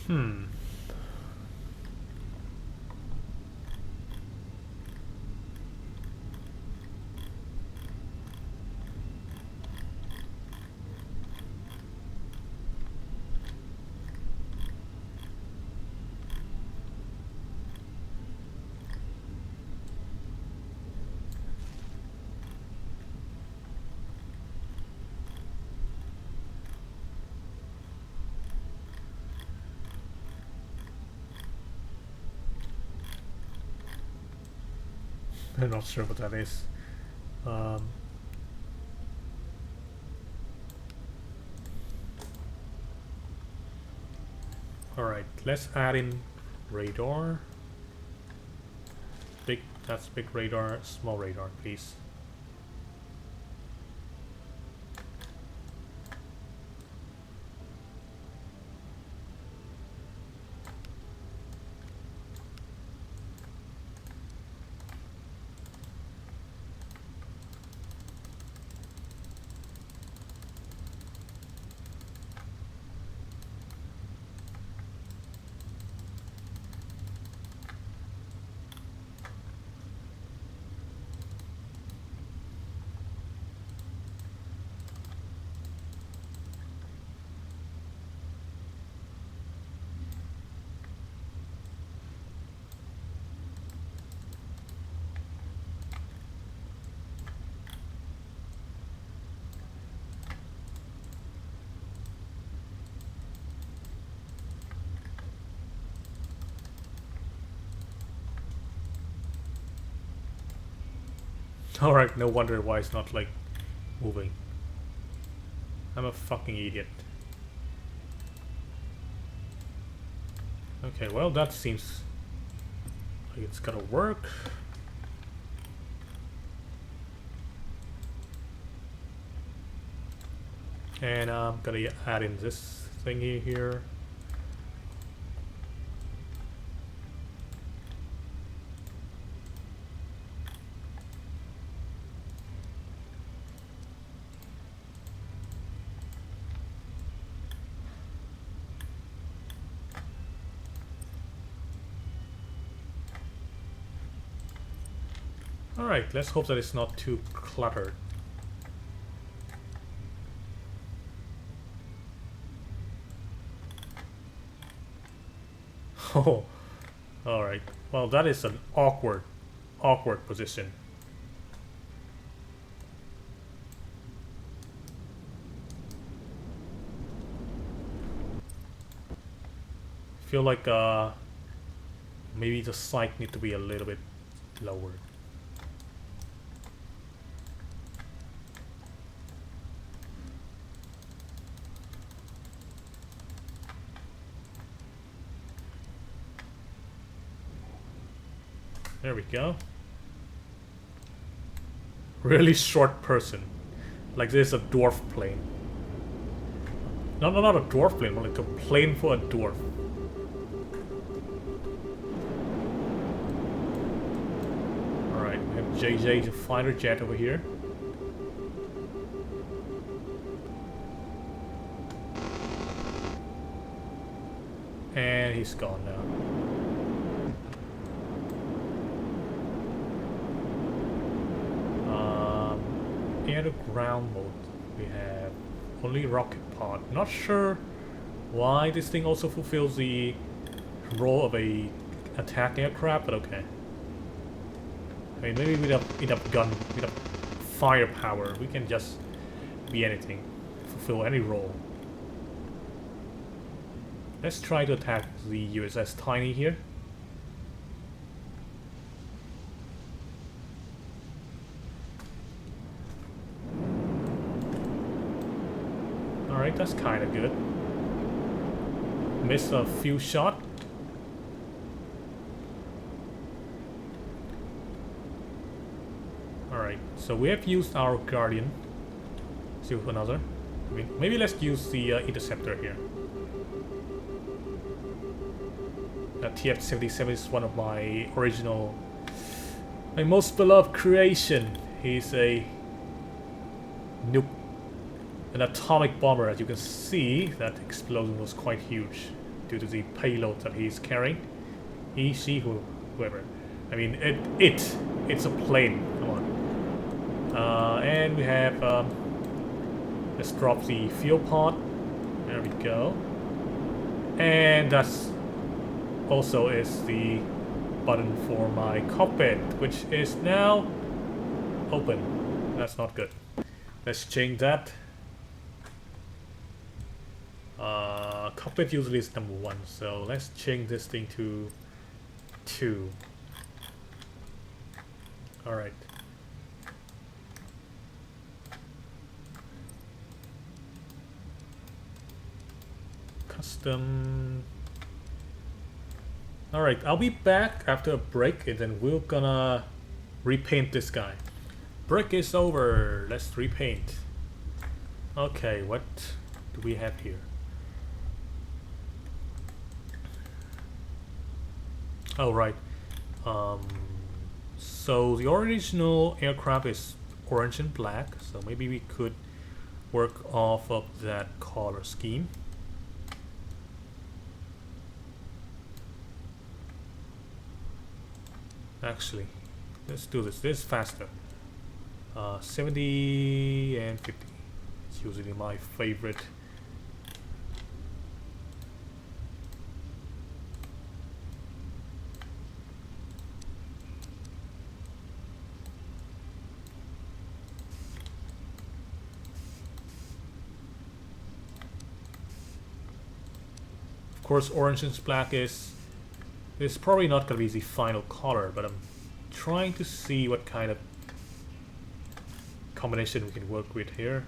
Hmm. I'm not sure what that is. Alright, let's add in radar. Big, that's big radar, small radar, please. Alright, no wonder why it's not like moving. I'm a fucking idiot. Okay, well that seems like it's gonna work. And I'm gonna add in this thingy here. Alright, let's hope that it's not too cluttered. Oh, alright. Well, that is an awkward position. Feel like maybe the sight need to be a little bit lower. There we go. Really short person. Like this is a dwarf plane. No, not a dwarf plane, but like a plane for a dwarf. Alright, we have JJ, the fighter jet over here. And he's gone now. Air to ground mode, we have only rocket pod. Not sure why this thing also fulfills the role of a attack aircraft, but okay. I mean, maybe with enough gun, with enough firepower, we can just be anything, fulfill any role. Let's try to attack the USS Tiny here. Alright, that's kind of good. Missed a few shots. Alright, so we have used our Guardian. See with another. I mean, maybe let's use the Interceptor here. TF-77 is one of my original, my most beloved creation. He's a nuke. An atomic bomber. As you can see, that explosion was quite huge due to the payload that he's carrying. He, she, whoever. I mean, it's a plane. Come on. And we have, let's drop the fuel pod. There we go. And that's also is the button for my cockpit, which is now open. That's not good. Let's change that. Cockpit usually is number 1, so let's change this thing to 2. Alright. Custom. Alright, I'll be back after a break and then we're gonna repaint this guy. Break is over. Let's repaint. Okay, what do we have here? Oh, right. So the original aircraft is orange and black, so maybe we could work off of that color scheme. Actually, let's do this. This is faster. 70 and 50. It's usually my favorite. Of course, orange and black is probably not going to be the final color, but I'm trying to see what kind of combination we can work with here.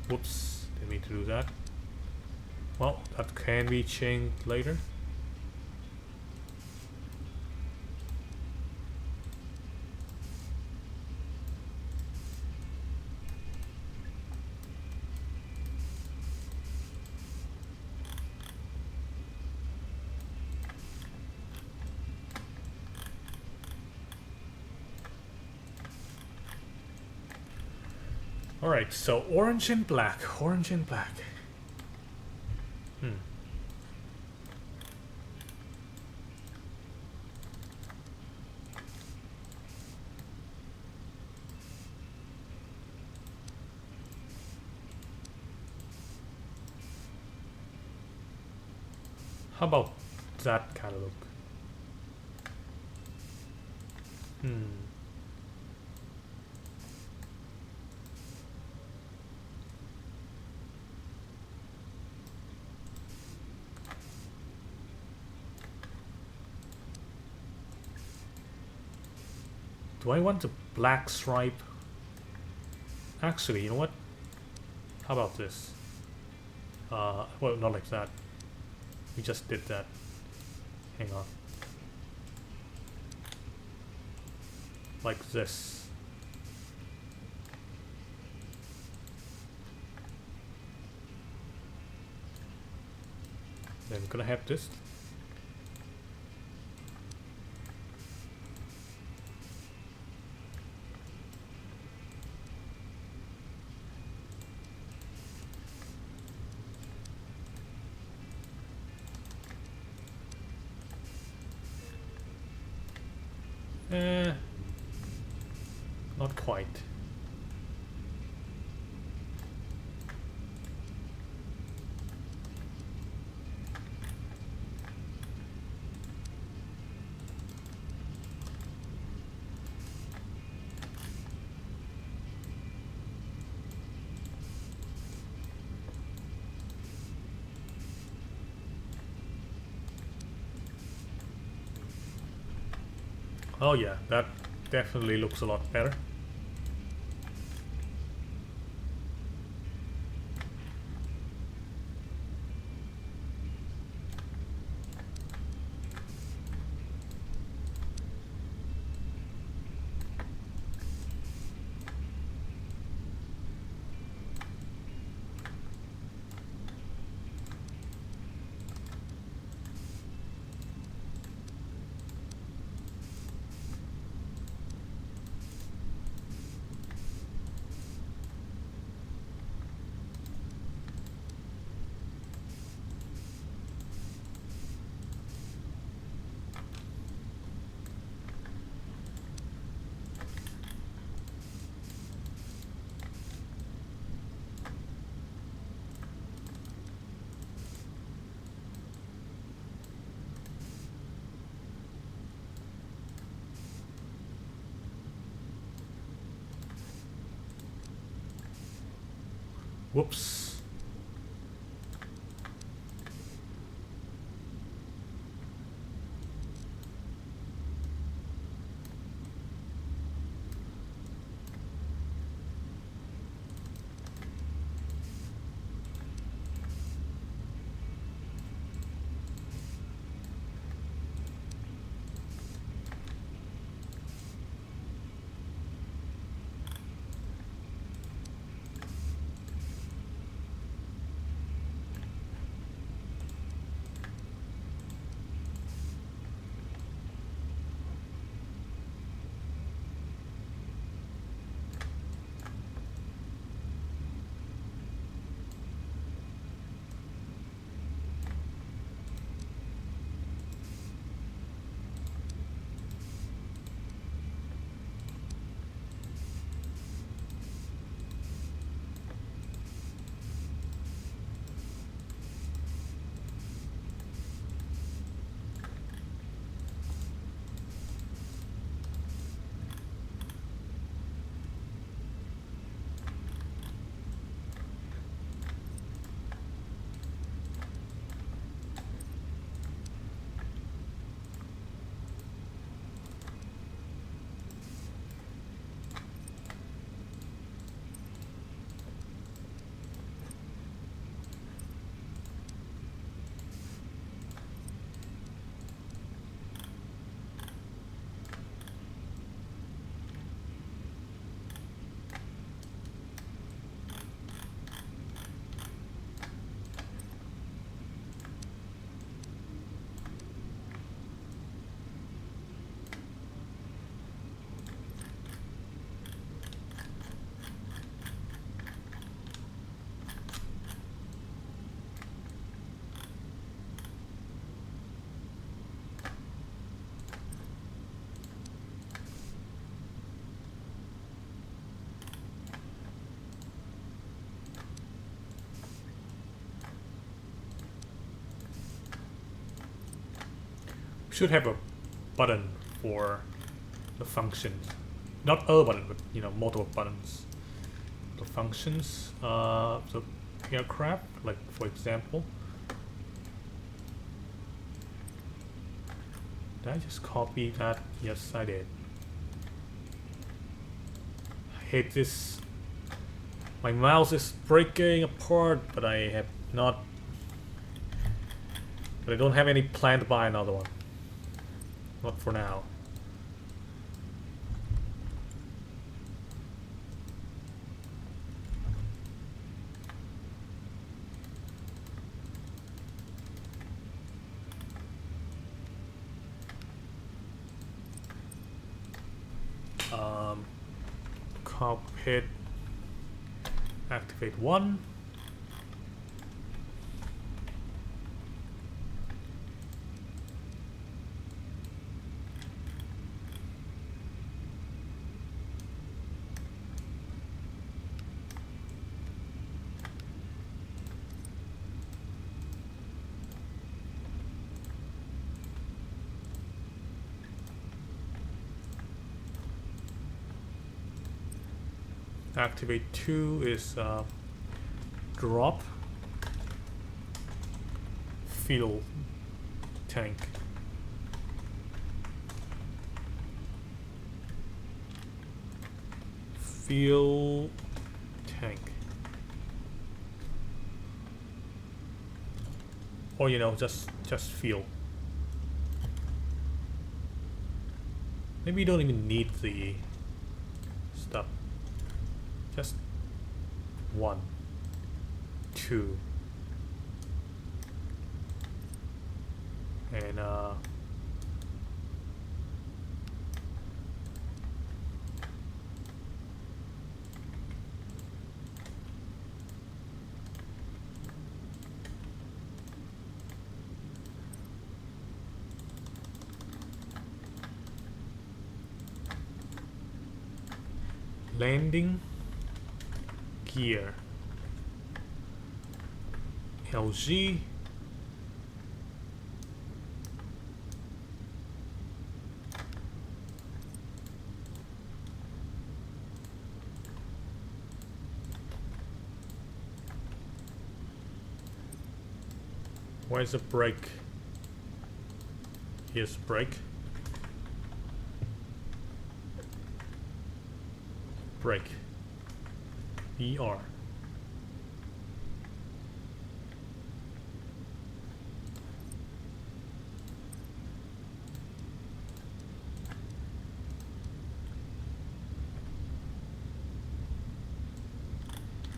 Whoops, didn't mean to do that. Well, that can be changed later. Alright, so orange and black, orange and black. How about that kind of look? Do I want the black stripe? Actually, you know what? How about this? Well, not like that. We just did that. Hang on. Like this. Then we're gonna have this. Not quite. Oh yeah, that definitely looks a lot better. Whoops. should have a button for the functions. Not a button, but you know, multiple buttons. The functions, so aircraft, like for example. Did I just copy that? Yes, I did. I hate this. My mouse is breaking apart, but I have not. But I don't have any plan to buy another one. Not for now. Cockpit, activate 1. Activate 2 is drop fuel tank. Fuel tank. Or you know, just fuel. Maybe you don't even need the stuff. Just 1, 2, and landing gear. LG. Where's the brake? Here's brake. Brake. ER.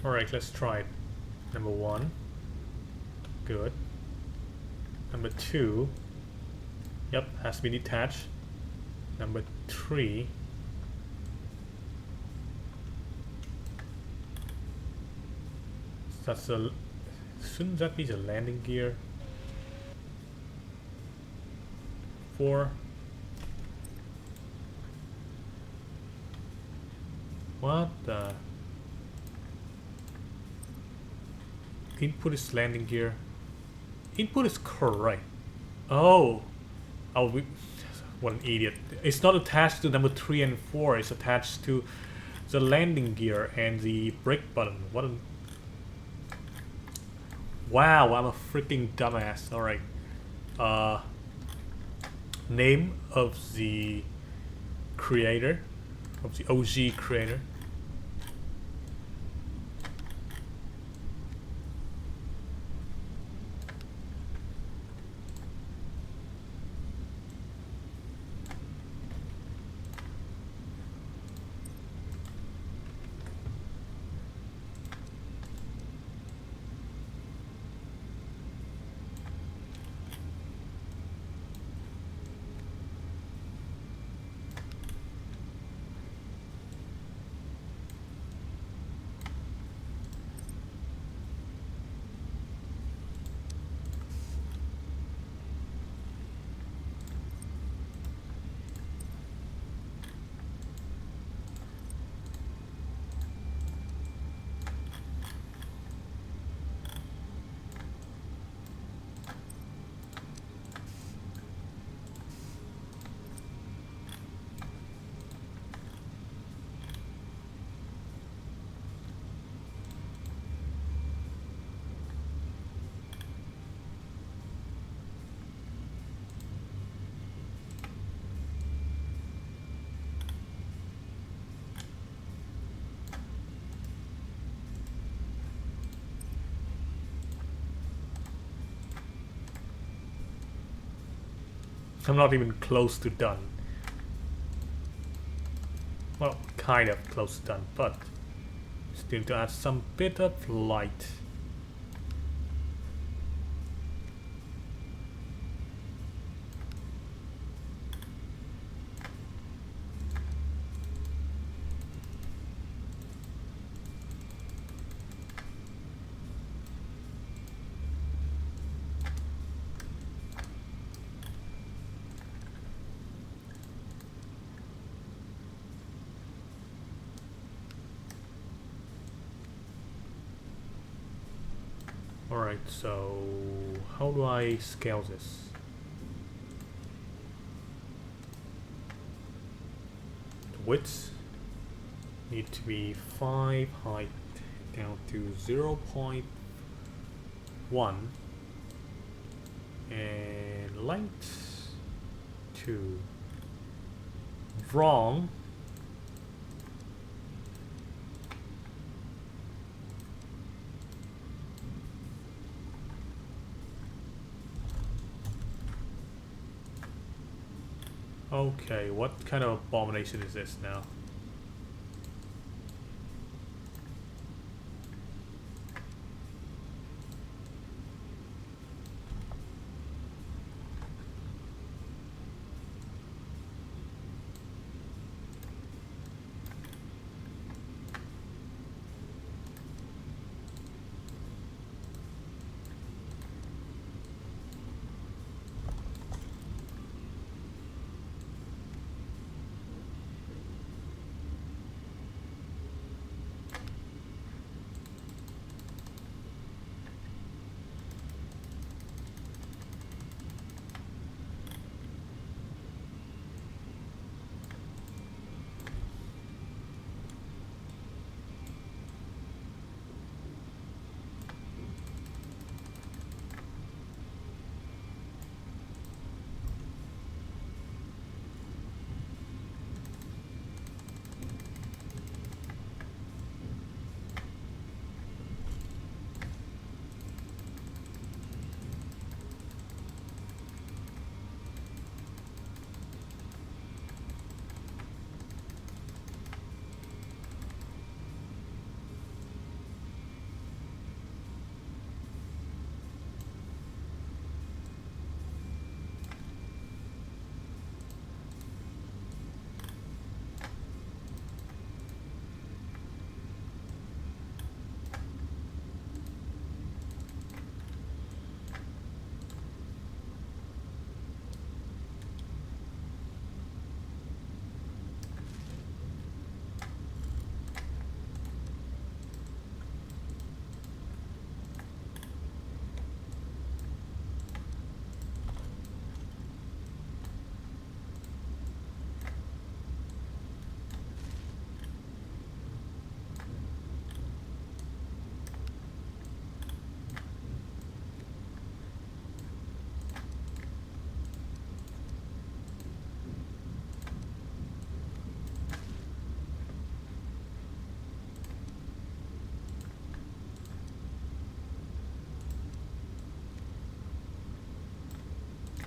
Alright, let's try it. Number 1. Good. Number 2. Yep, has to be detached. Number 3. That's a. Shouldn't that be the landing gear? 4. What the? Input is landing gear. Input is correct. Oh. Oh, what an idiot. It's not attached to number 3 and 4. It's attached to the landing gear and the brake button. What a... Wow, I'm a freaking dumbass. Alright. Name of the creator. Of the OG creator. I'm not even close to done. Well, kind of close to done, but still to add some bit of light. Alright, so how do I scale this? The width need to be 5, height down to 0.1, and length 2. Wrong. Okay, what kind of abomination is this now?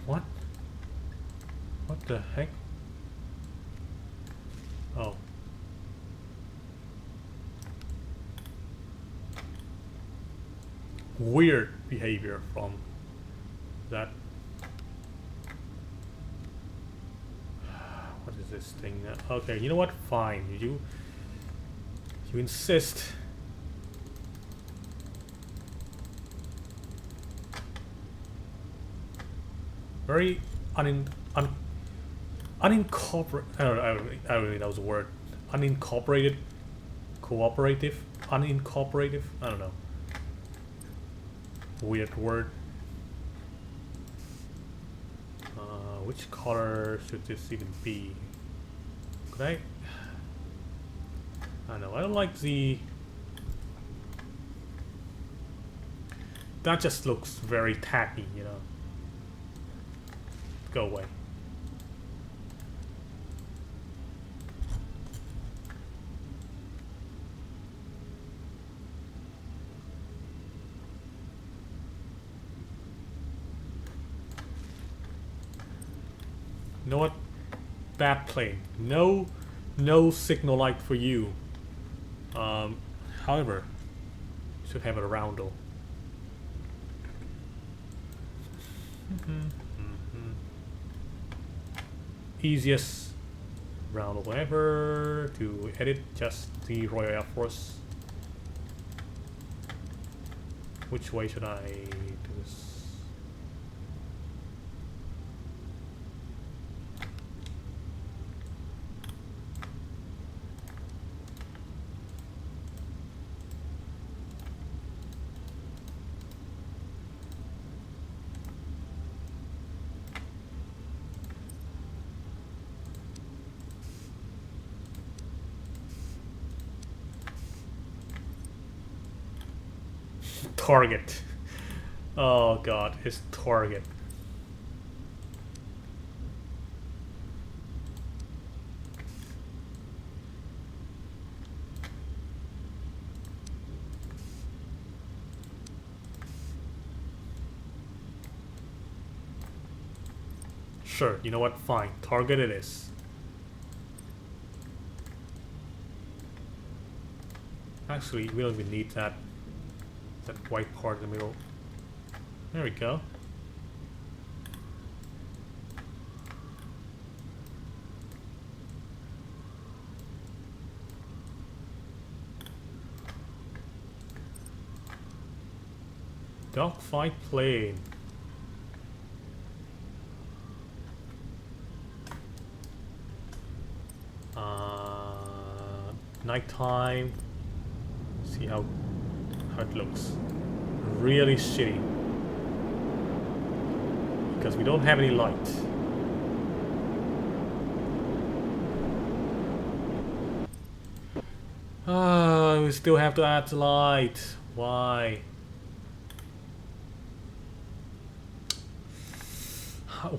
What? What the heck? Oh. Weird behavior from that. What is this thing? Okay, you know what? Fine. You insist. Very unincorporated. I don't really know the word. Unincorporated, cooperative, unincorporative. I don't know. Weird word. Which color should this even be? Could I don't know. I don't like the. That just looks very tacky, you know. Go away. You know what? Bad plane. No signal light for you. However, should have it around though. Easiest round ever to edit, just the Royal Air Force. Which way should I do this? Target. Oh god, it's target. Sure, you know what? Fine. Target it is. Actually, we don't even need that white part in the middle. There we go. Dogfight plane. Nighttime. See how it looks. Really shitty. Because we don't have any light. We still have to add the light. Why?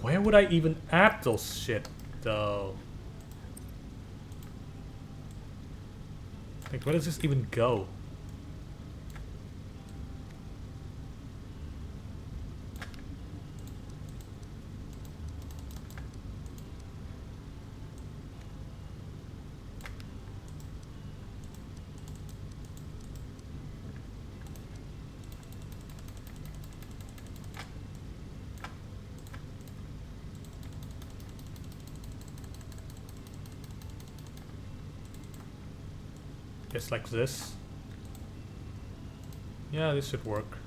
Where would I even add those shit though? Like, where does this even go? Just like this. Yeah, this should work.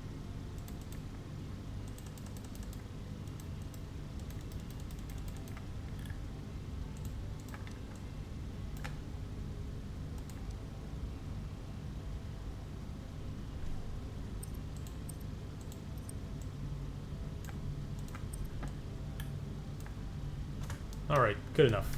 All right, good enough.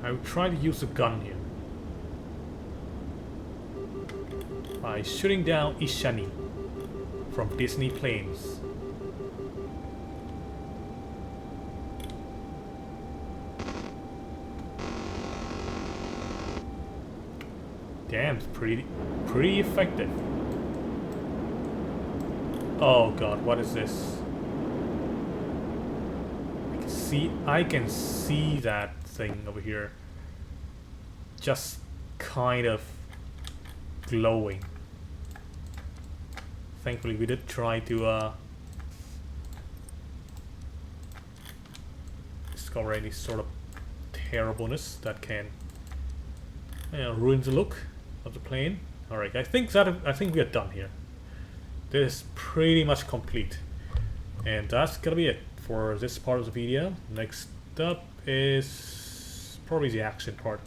I will try to use a gun here by shooting down Ishani from Disney Planes. Damn, it's pretty effective. Oh god, what is this? I can see that thing over here. Just kind of glowing. Thankfully we did try to discover any sort of terribleness that can ruin the look of the plane. Alright, I think we are done here. This is pretty much complete. And that's gonna be it for this part of the video. Next up is probably the action part.